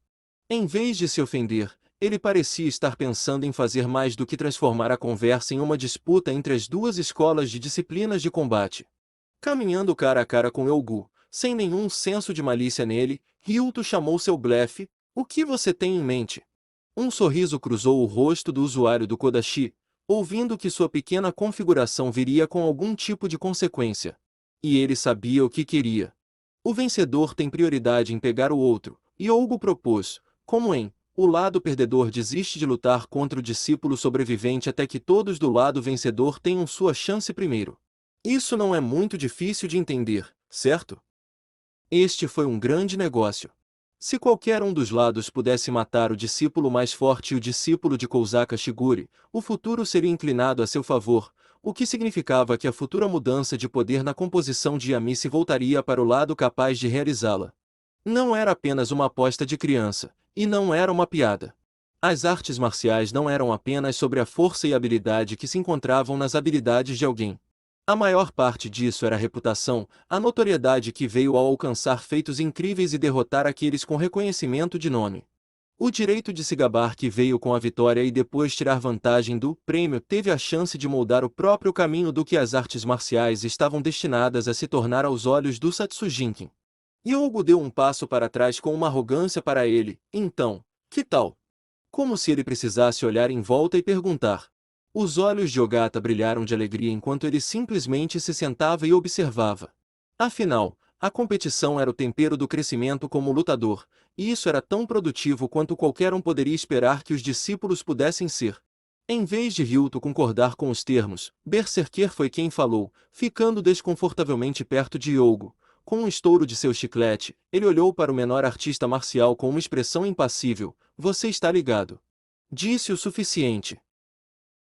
Em vez de se ofender, ele parecia estar pensando em fazer mais do que transformar a conversa em uma disputa entre as duas escolas de disciplinas de combate. Caminhando cara a cara com Yogo, sem nenhum senso de malícia nele, Ryuto chamou seu blefe. O que você tem em mente? Um sorriso cruzou o rosto do usuário do Kodashi, ouvindo que sua pequena configuração viria com algum tipo de consequência. E ele sabia o que queria. O vencedor tem prioridade em pegar o outro, Yogo propôs, como em O lado perdedor desiste de lutar contra o discípulo sobrevivente até que todos do lado vencedor tenham sua chance primeiro. Isso não é muito difícil de entender, certo? Este foi um grande negócio. Se qualquer um dos lados pudesse matar o discípulo mais forte e o discípulo de Kouzaka Shigure, o futuro seria inclinado a seu favor, o que significava que a futura mudança de poder na composição de Yami se voltaria para o lado capaz de realizá-la. Não era apenas uma aposta de criança, e não era uma piada. As artes marciais não eram apenas sobre a força e habilidade que se encontravam nas habilidades de alguém. A maior parte disso era a reputação, a notoriedade que veio ao alcançar feitos incríveis e derrotar aqueles com reconhecimento de nome. O direito de se gabar que veio com a vitória e depois tirar vantagem do prêmio teve a chance de moldar o próprio caminho do que as artes marciais estavam destinadas a se tornar aos olhos do Satsujinkin. Yogo deu um passo para trás com uma arrogância para ele. Então, que tal? Como se ele precisasse olhar em volta e perguntar. Os olhos de Ogata brilharam de alegria enquanto ele simplesmente se sentava e observava. Afinal, a competição era o tempero do crescimento como lutador, e isso era tão produtivo quanto qualquer um poderia esperar que os discípulos pudessem ser. Em vez de Ryuto concordar com os termos, Berserker foi quem falou, ficando desconfortavelmente perto de Yogo. Com um estouro de seu chiclete, ele olhou para o menor artista marcial com uma expressão impassível. Você está ligado. Disse o suficiente.